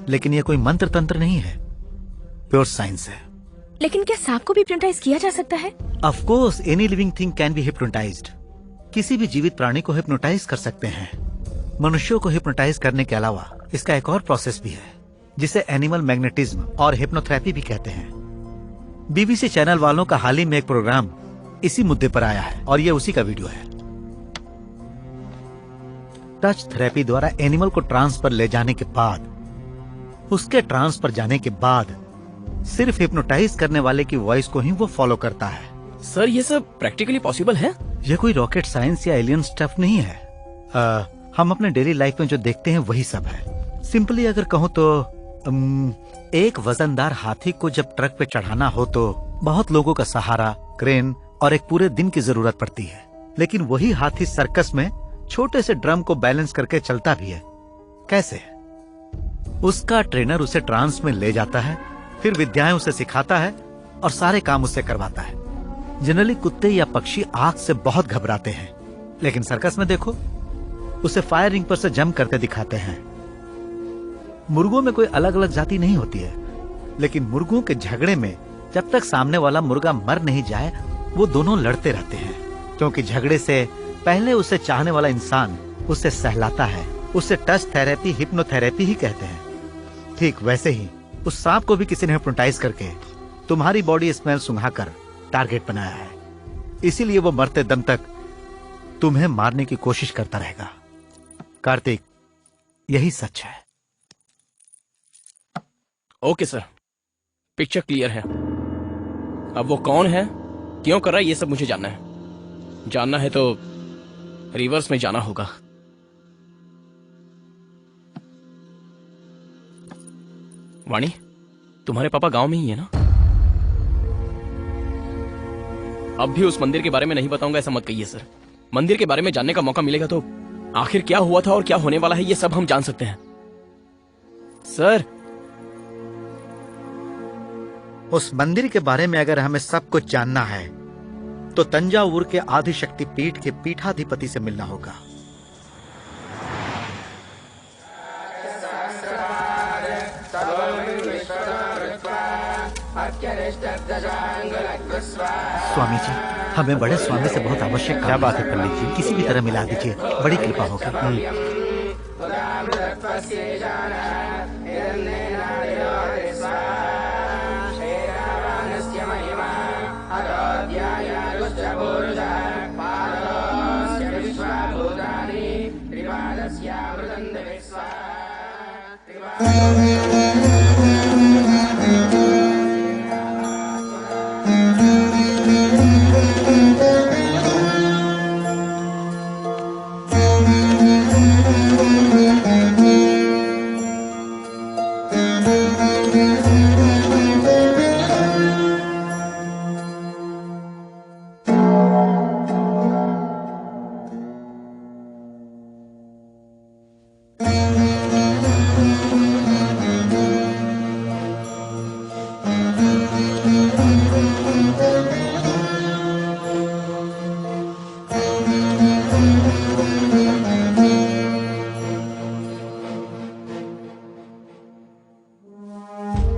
लेकिन यह कोई मंत्र तंत्र नहीं है, प्योर साइंस है। लेकिन क्या सांप को भी हिप्नोटाइज किया जा सकता है? Of course any living thing can be hypnotised. किसी भी जीवित प्राणी को हिप्नोटाइज कर सकते हैं। मनुष्यों को हिप्नोटाइज करने के अलावा इसका एक और प्रोसेस भी है, जिसे एनिमल मैग्नेटिज्म और हिप्नोथेरेपी भी कहते हैं। बीबीसी चैनल वालों का हाल ही में एक प्रोग्राम इसी मुद्दे पर आया है और ये उसी का वीडियो है। टच थेरेपी द्वारा एनिमल को ट्रांस पर ले जाने के बाद, उसके ट्रांस पर जाने के बाद सिर्फ हिप्नोटाइज करने वाले की वॉइस को ही वो फॉलो करता है। सर, ये सब प्रैक्टिकली पॉसिबल है? ये कोई रॉकेट साइंस या एलियन स्टफ नहीं है। हम अपने डेली लाइफ में जो देखते हैं वही सब है। सिंपली अगर कहूँ तो एक वजनदार हाथी को जब ट्रक पे चढ़ाना हो तो बहुत लोगों का सहारा, क्रेन और एक पूरे दिन की जरूरत पड़ती है। लेकिन वही हाथी सर्कस में छोटे से ड्रम को बैलेंस करके चलता भी है। कैसे? उसका ट्रेनर उसे ट्रांस में ले जाता है, फिर विद्याएं उसे सिखाता है और सारे काम उससे करवाता है। जनरली कुत्ते या पक्षी आग से बहुत घबराते हैं, लेकिन सर्कस में देखो, उसे फायर रिंग पर से जंप करते दिखाते हैं। मुर्गों में कोई अलग अलग जाति नहीं होती है, लेकिन मुर्गों के झगड़े में जब तक सामने वाला मुर्गा मर नहीं जाए वो दोनों लड़ते रहते हैं, क्योंकि झगड़े से पहले उसे चाहने वाला इंसान उसे सहलाता है। उसे टच थेरेपी, हिप्नोथेरेपी ही कहते हैं। ठीक वैसे ही उस सांप को भी किसी ने हिप्नोटाइज करके तुम्हारी बॉडी स्मेल सुंघाकर टारगेट बनाया है। इसीलिए वो मरते दम तक तुम्हें मारने की कोशिश करता रहेगा। कार्तिक, यही सच है। ओके सर, पिक्चर क्लियर है। अब वो कौन है, क्यों कर रहा है, ये सब मुझे जानना है। जानना है तो रिवर्स में जाना होगा। वाणी, तुम्हारे पापा गांव में ही है ना? अब भी उस मंदिर के बारे में नहीं बताऊंगा, ऐसा मत कहिए सर। मंदिर के बारे में जानने का मौका मिलेगा तो आखिर क्या हुआ था और क्या होने वाला है ये सब हम जान सकते हैं। सर, उस मंदिर के बारे में अगर हमें सब कुछ जानना है तो तंजावुर के आदिशक्ति पीठ के पीठाधिपति से मिलना होगा। स्वामी जी, हमें बड़े स्वामी से बहुत आवश्यक क्या बात है पंडित जी? किसी भी तरह मिला दीजिए, बड़ी कृपा होगी।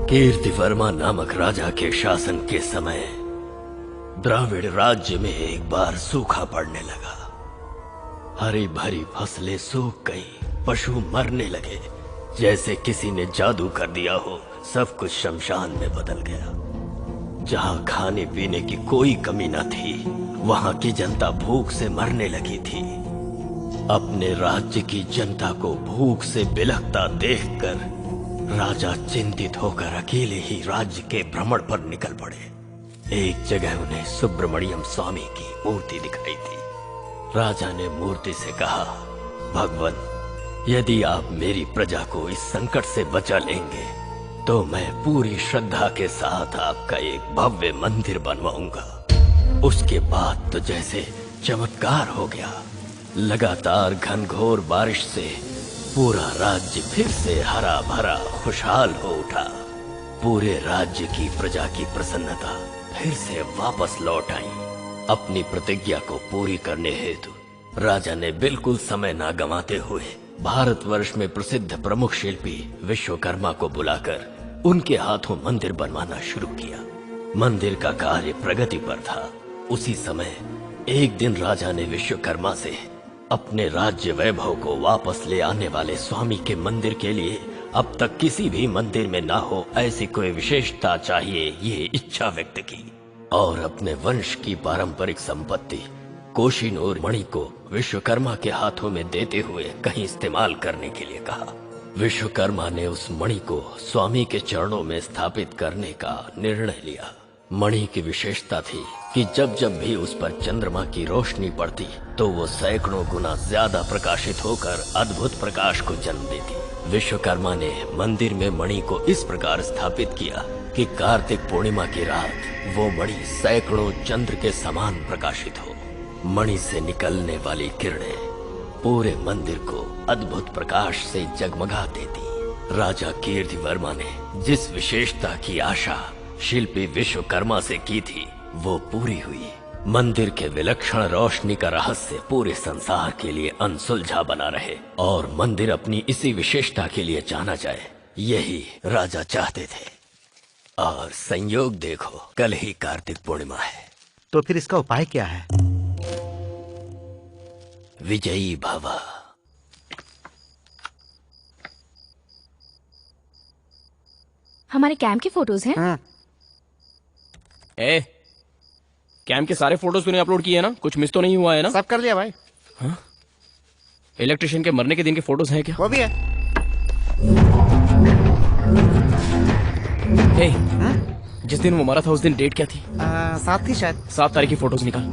कीर्तिवर्मा नामक राजा के शासन के समय द्राविड़ राज्य में एक बार सूखा पड़ने लगा। हरी भरी फसलें सूख गई, पशु मरने लगे, जैसे किसी ने जादू कर दिया हो। सब कुछ शमशान में बदल गया। जहां खाने पीने की कोई कमी न थी, वहां की जनता भूख से मरने लगी थी। अपने राज्य की जनता को भूख से बिलखता देखकर राजा चिंतित होकर अकेले ही राज्य के भ्रमण पर निकल पड़े। एक जगह उन्हें सुब्रमण्यम स्वामी की मूर्ति दिखाई थी। राजा ने मूर्ति से कहा, भगवान, यदि आप मेरी प्रजा को इस संकट से बचा लेंगे तो मैं पूरी श्रद्धा के साथ आपका एक भव्य मंदिर बनवाऊंगा। उसके बाद तो जैसे चमत्कार हो गया। लगातार घनघोर बारिश से पूरा राज्य फिर से हरा भरा खुशहाल हो उठा। पूरे राज्य की प्रजा की प्रसन्नता फिर से वापस लौट आई। अपनी प्रतिज्ञा को पूरी करने हेतु राजा ने बिल्कुल समय न गंवाते हुए भारतवर्ष में प्रसिद्ध प्रमुख शिल्पी विश्वकर्मा को बुलाकर उनके हाथों मंदिर बनवाना शुरू किया। मंदिर का कार्य प्रगति पर था। उसी समय एक दिन राजा ने विश्वकर्मा से अपने राज्य वैभव को वापस ले आने वाले स्वामी के मंदिर के लिए अब तक किसी भी मंदिर में ना हो ऐसी कोई विशेषता चाहिए, ये इच्छा व्यक्त की। और अपने वंश की पारंपरिक संपत्ति कोहिनूर मणि को विश्वकर्मा के हाथों में देते हुए कहीं इस्तेमाल करने के लिए कहा। विश्वकर्मा ने उस मणि को स्वामी के चरणों में स्थापित करने का निर्णय लिया। मणि की विशेषता थी कि जब जब भी उस पर चंद्रमा की रोशनी पड़ती तो वो सैकड़ों गुना ज्यादा प्रकाशित होकर अद्भुत प्रकाश को जन्म देती। विश्वकर्मा ने मंदिर में मणि को इस प्रकार स्थापित किया कि कार्तिक पूर्णिमा की रात वो मणि सैकड़ों चंद्र के समान प्रकाशित हो। मणि से निकलने वाली किरणें पूरे मंदिर को अद्भुत प्रकाश से जगमगा देती। राजा कीर्तिवर्मा ने जिस विशेषता की आशा शिल्पी विश्वकर्मा से की थी वो पूरी हुई। मंदिर के विलक्षण रोशनी का रहस्य पूरे संसार के लिए अनसुलझा बना रहे और मंदिर अपनी इसी विशेषता के लिए जाना जाए, यही राजा चाहते थे। और संयोग देखो, कल ही कार्तिक पूर्णिमा है। तो फिर इसका उपाय क्या है? विजयी भव। हमारे कैंप की फोटोज हैं? कैंप के सारे फोटोज तूने अपलोड किए हैं ना? कुछ मिस तो नहीं हुआ है ना? सब कर लिया भाई। हाँ? इलेक्ट्रिशियन के मरने के दिन के फोटोज हैं क्या? वो भी है। जिस दिन वो मरा था उस दिन डेट क्या थी? 7 थी शायद। 7 तारीख की फोटोज निकाल।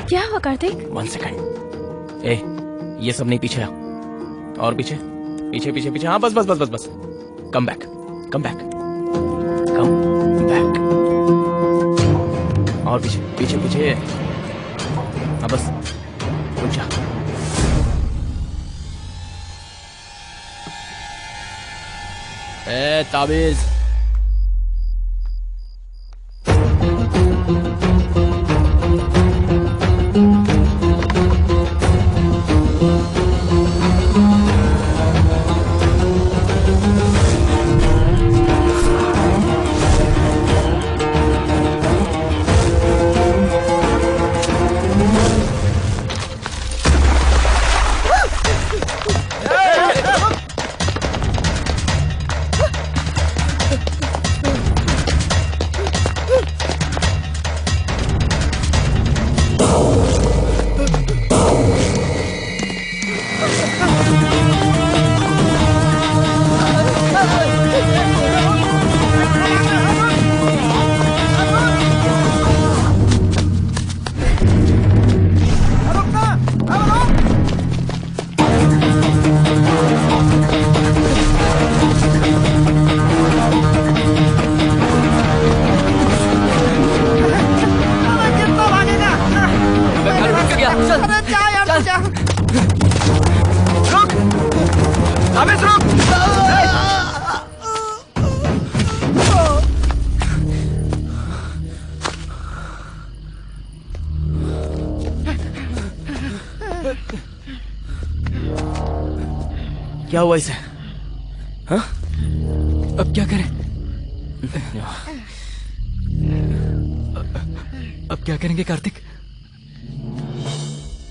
क्या हुआ कार्तिक? 1 सेकंड। ये सब नहीं, पीछे आ। और पीछे पीछे पीछे पीछे। हाँ बस बस बस बस बस। Come back, come back, come back. और पीछे पीछे पीछे। हाँ बस, रुक जा। ताबीज। चल अरे जा यार तू जा। रुक काबिज रुक। क्या हुआ इसे? हाँ? अब क्या करें? अब क्या करेंगे कार्तिक?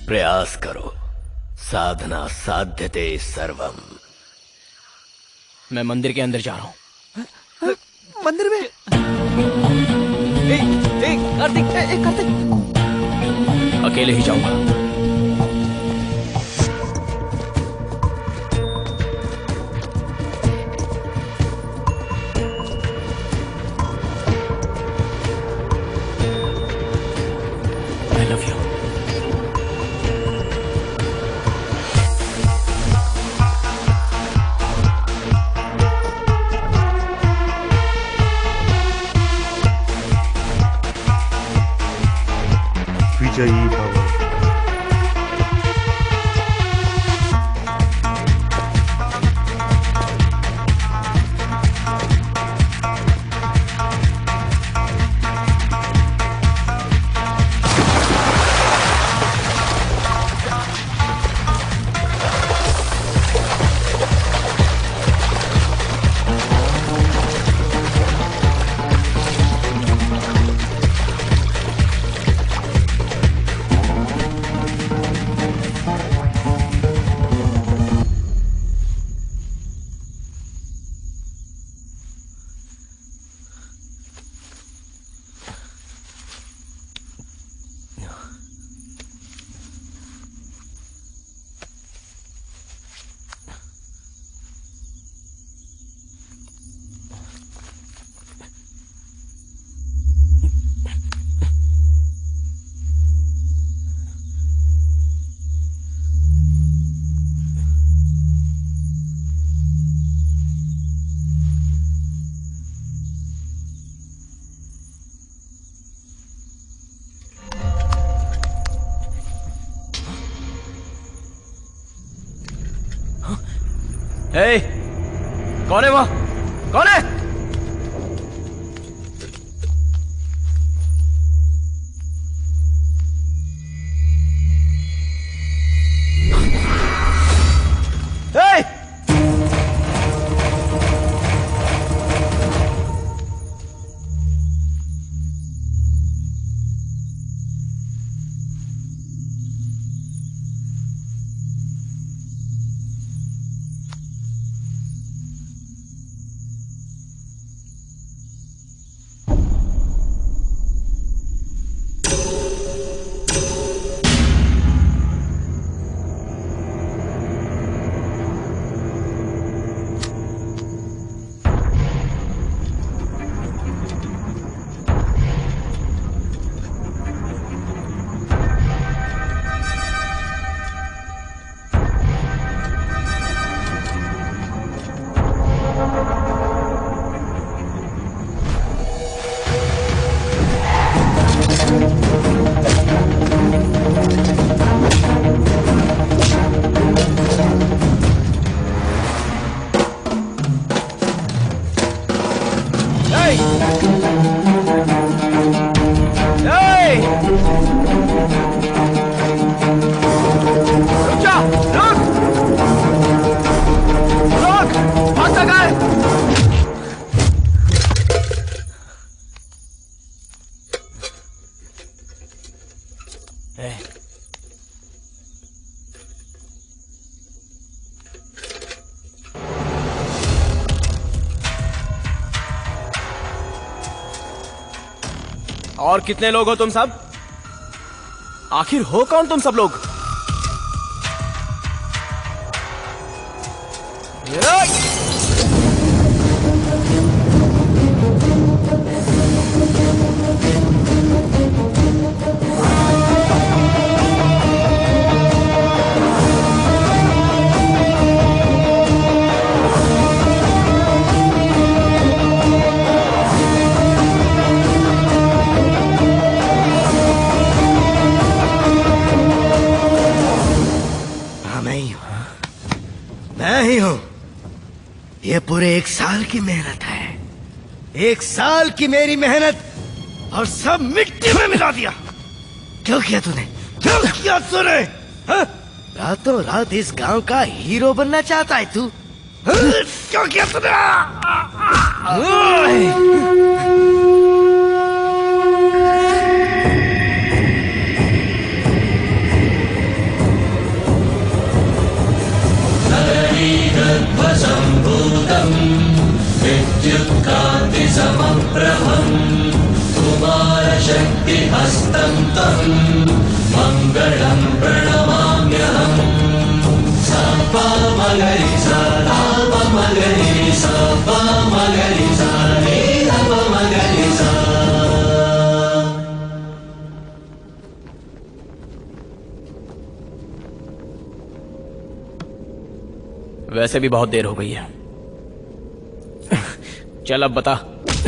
प्रयास करो, साधना साध्यते सर्वम। मैं मंदिर के अंदर जा रहा हूँ। मंदिर में? कार्तिक कार्तिक अकेले ही जाऊंगा। I love you. विजयी भव। हे, कौन है वहां? कौन है? हे! और कितने लोग हो तुम सब? आखिर हो कौन तुम सब लोग? पूरे 1 साल की मेहनत है, 1 साल की मेरी मेहनत, और सब मिट्टी में मिला दिया। क्यों किया तूने, क्यों किया तूने? हाँ? रातों रात इस गांव का हीरो बनना चाहता है तू? हाँ? क्यों किया तूने? कुमारशक्तिहस्तं तं मङ्गलं प्रणमाम्यहम्। सपमगरि सदापमगरि सपमगरि सनिधपमगरि सा। वैसे भी बहुत देर हो गई है। चल अब बता।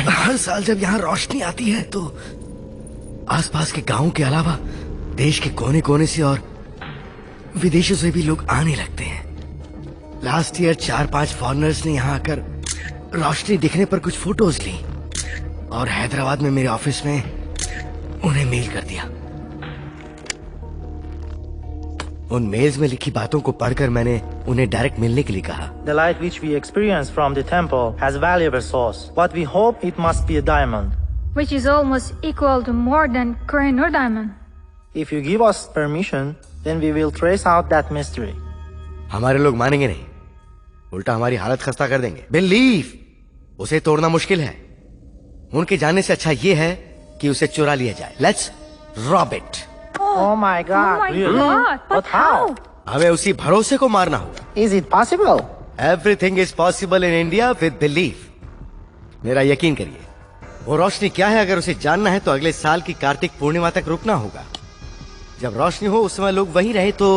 हर साल जब यहाँ रोशनी आती है तो आसपास के गांव के अलावा देश के कोने कोने से और विदेशों से भी लोग आने लगते हैं। लास्ट ईयर 4-5 फॉरेनर्स ने यहाँ आकर रोशनी दिखने पर कुछ फोटोज ली और हैदराबाद में मेरे ऑफिस में उन्हें मेल कर दिया। उन मेल्स में लिखी बातों को पढ़कर मैंने उन्हें डायरेक्ट मिलने के लिए कहा। The light which we experience from the temple has valuable source, but we hope it must be a diamond. Which is almost equal to more than Kohinoor diamond. If you give us permission, then we will trace out that mystery. हमारे लोग मानेंगे नहीं, उल्टा हमारी हालत खस्ता कर देंगे। बिलीव उसे तोड़ना मुश्किल है, उनके जाने से अच्छा ये है कि उसे चुरा लिया जाए। Let's rob it. Oh my God! Really? But how? हमें उसी भरोसे को मारना होगा। Is it possible? Everything is possible in India with belief. मेरा यकीन करिए, वो रोशनी क्या है अगर उसे जानना है तो अगले साल की कार्तिक पूर्णिमा तक रुकना होगा। जब रोशनी हो उस समय लोग वहीं रहे तो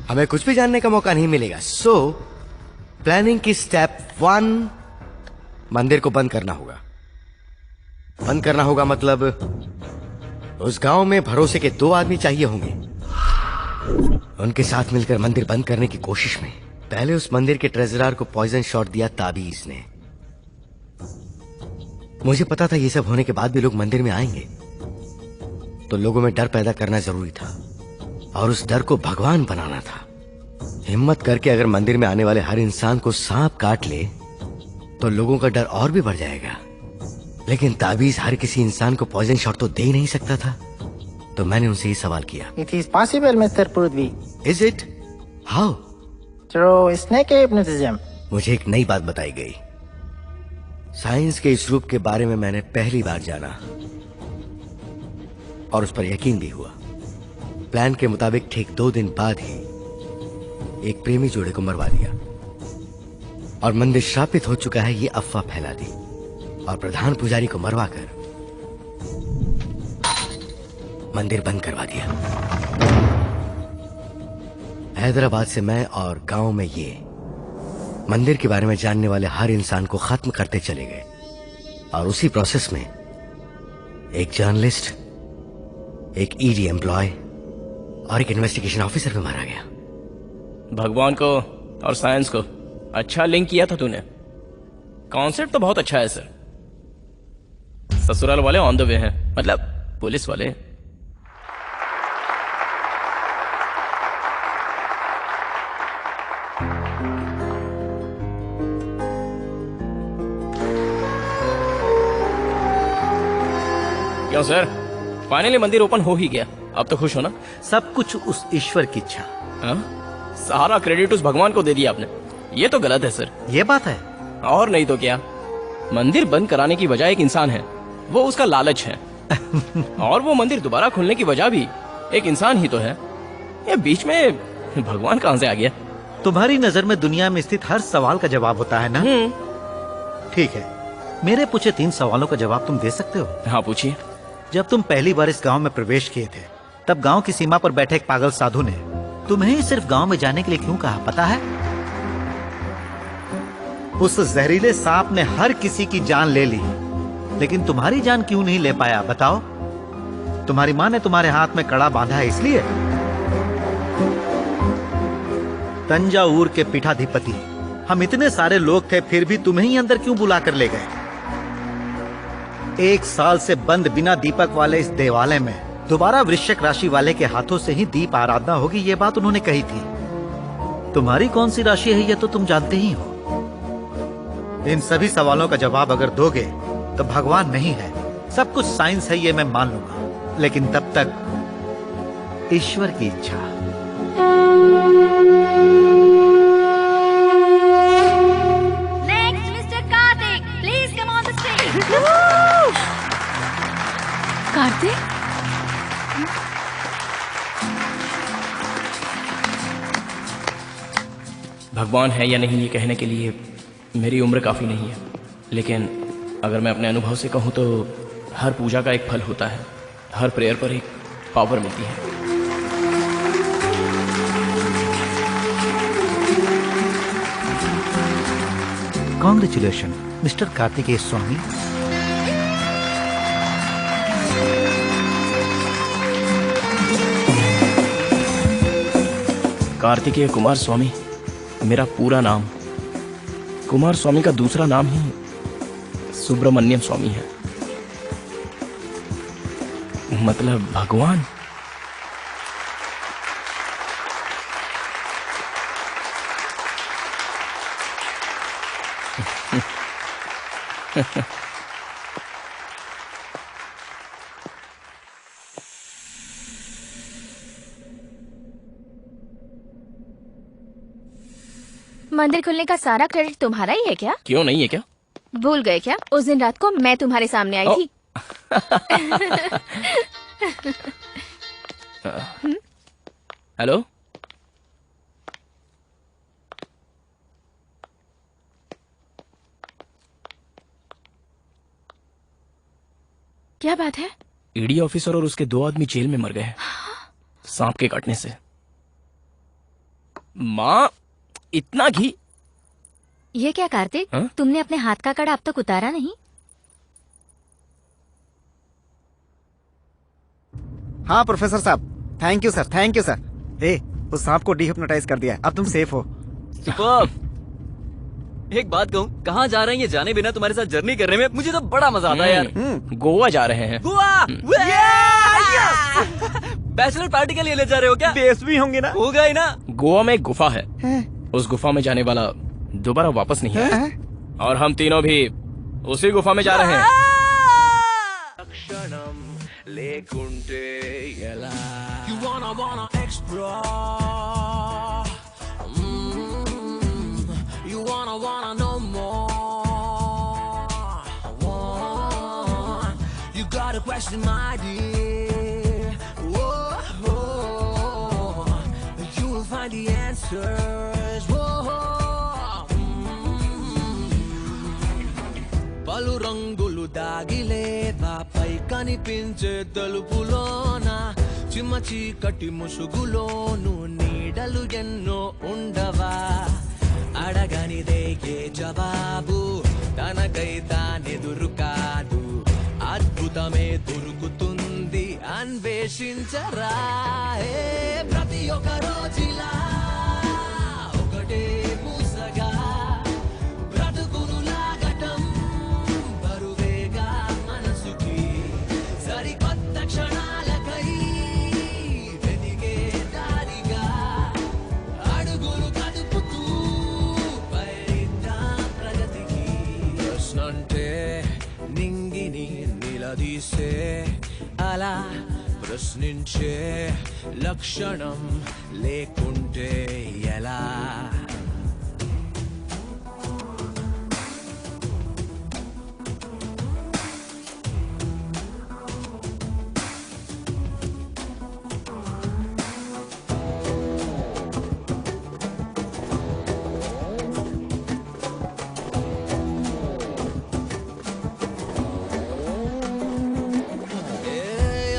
हमें कुछ भी जानने का मौका नहीं मिलेगा। सो प्लानिंग की स्टेप 1, मंदिर को बंद करना होगा। बंद करना होगा मतलब उस गांव में भरोसे के 2 आदमी चाहिए होंगे। उनके साथ मिलकर मंदिर बंद करने की कोशिश में पहले उस मंदिर के ट्रेजरर को पॉइजन शॉट दिया ताबीज ने। मुझे पता था ये सब होने के बाद भी लोग मंदिर में आएंगे, तो लोगों में डर पैदा करना जरूरी था और उस डर को भगवान बनाना था। हिम्मत करके अगर मंदिर में आने वाले हर इंसान को सांप काट ले तो लोगों का डर और भी बढ़ जाएगा। लेकिन ताबीज हर किसी इंसान को पॉइजन शॉट तो दे ही नहीं सकता था, तो मैंने उनसे ये सवाल किया। It is possible, Mr. Prudvi. Is it? How? Through snake hypnotism. मुझे एक नई बात बताई गई। साइंस के इस रूप के बारे में मैंने पहली बार जाना और उस पर यकीन भी हुआ। प्लान के मुताबिक ठीक 2 दिन बाद ही एक प्रेमी जोड़े को मरवा दिया और मंदिर श्रापित हो चुका है ये अफवाह फैला दी और प्रधान पुजारी को मरवाकर मंदिर बंद करवा दिया। हैदराबाद से मैं और गांव में ये मंदिर के बारे में जानने वाले हर इंसान को खत्म करते चले गए और उसी प्रोसेस में एक जर्नलिस्ट, एक ईडी एम्प्लॉय और एक इन्वेस्टिगेशन ऑफिसर भी मारा गया। भगवान को और साइंस को अच्छा लिंक किया था तूने। कॉन्सेप्ट तो बहुत अच्छा है सर। ससुराल वाले ऑन द वे हैं, मतलब पुलिस वाले। क्यों सर, फाइनली मंदिर ओपन हो ही गया, अब तो खुश हो ना? सब कुछ उस ईश्वर की इच्छा। सारा क्रेडिट उस भगवान को दे दिया आपने, ये तो गलत है सर। ये बात है और नहीं तो क्या। मंदिर बंद कराने की वजह एक इंसान है, वो उसका लालच है। और वो मंदिर दोबारा खुलने की वजह भी एक इंसान ही तो है। ये बीच में भगवान कहां से आ गया? तुम्हारी नजर में दुनिया में स्थित हर सवाल का जवाब होता है ना? ठीक है, मेरे पूछे 3 सवालों का जवाब तुम दे सकते हो? हाँ पूछिए। जब तुम पहली बार इस गांव में प्रवेश किए थे तब गांव की सीमा पर बैठे एक पागल साधु ने तुम्हें सिर्फ गांव में जाने के लिए क्यों कहा पता है? उस जहरीले सांप ने हर किसी की जान ले ली, लेकिन तुम्हारी जान क्यों नहीं ले पाया बताओ? तुम्हारी माँ ने तुम्हारे हाथ में कड़ा बांधा है इसलिए? तंजावुर के पीठाधिपति हम इतने सारे लोग थे फिर भी तुम्हें ही अंदर क्यों बुला कर ले गए? 1 साल से बंद बिना दीपक वाले इस देवालय में दोबारा वृश्चिक राशि वाले के हाथों से ही दीप आराधना होगी, ये बात उन्होंने कही थी। तुम्हारी कौन सी राशि है ये तो तुम जानते ही हो। इन सभी सवालों का जवाब अगर दोगे तो भगवान नहीं है, सब कुछ साइंस है, ये मैं मान लूंगा, लेकिन तब तक ईश्वर की इच्छा। Next mister Kartik, please come on the stage. Kartik, भगवान है या नहीं ये कहने के लिए मेरी उम्र काफी नहीं है, लेकिन अगर मैं अपने अनुभव से कहूं तो हर पूजा का एक फल होता है, हर प्रेयर पर एक पावर मिलती है। कॉन्ग्रेचुलेशन मिस्टर कार्तिकेय स्वामी। कार्तिकेय कुमार स्वामी मेरा पूरा नाम। कुमार स्वामी का दूसरा नाम ही सुब्रमण्यम स्वामी है, मतलब भगवान। मंदिर खुलने का सारा क्रेडिट तुम्हारा ही है क्या? क्यों नहीं है क्या? भूल गए क्या? उस दिन रात को मैं तुम्हारे सामने आई थी। हेलो, क्या बात है? ईडी ऑफिसर और उसके 2 आदमी जेल में मर गए सांप के काटने से। माँ, इतना घी। ये क्या कार्तिक, हाँ? तुमने अपने हाथ का कड़ा अब तक उतारा नहीं? हाँ प्रोफेसर साहब, thank you sir, thank you sir. उस सांप को डिहिप्नोटाइज कर दिया, अब तुम सेफ हो। सुपर्ब। एक बात कहूँ, कहाँ जा रहे हैं ये जाने बिना तुम्हारे साथ जर्नी करने में मुझे तो बड़ा मजा आता है यार। गोवा जा रहे हैं। गोवा? बैचलर पार्टी के लिए ले जा रहे हो क्या? बेस भी होंगे ना? होगा ही ना। गोवा में एक गुफा है, उस गुफा में जाने वाला दोबारा वापस नहीं है, और हम तीनों भी उसी गुफा में जा रहे हैं। You wanna explore. You wanna know more. You got a question, my dear. Whoa. You will find the answers. Whoa. పలు రంగులు దాగిలేవా పై కనిపించే తలుపులోన చిమ్మ చీకటి ముసుగులోను నీడలు ఎన్నో ఉండవా అడగనిదే ఏ జవాబు తనకై తానెదురు కాదు అద్భుతమే దొరుకుతుంది అన్వేషించరా ప్రతి ఒక్క రోజులా ఒకటే పూసగా బ్రతుకును లాగటం బరువేగా మనసుకి సరికొత్త క్షణాలకై వెతికే దారిగా అడుగులు కదుపుతూ పయనిద్దాం ప్రగతికి ప్రశ్నంటే నింగిని నిలదీసే అలా ప్రశ్నించే లక్షణం లేకుంటే ఎలా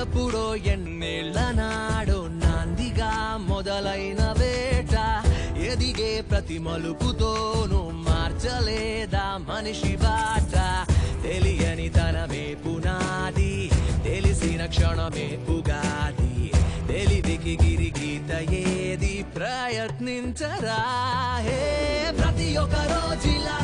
ఎప్పుడో ఎన్నేళ్ల నాడో నాందిగా మొదలైన వేట ఎదిగే ప్రతి మలుపుతోనూ మార్చలేదా మనిషి బాట తెలియని తనమే పునాది తెలిసిన క్షణమే ఉగాది తెలివికి గిరిగీత ఏది ప్రయత్నించరా ప్రతి ఒక రోజులా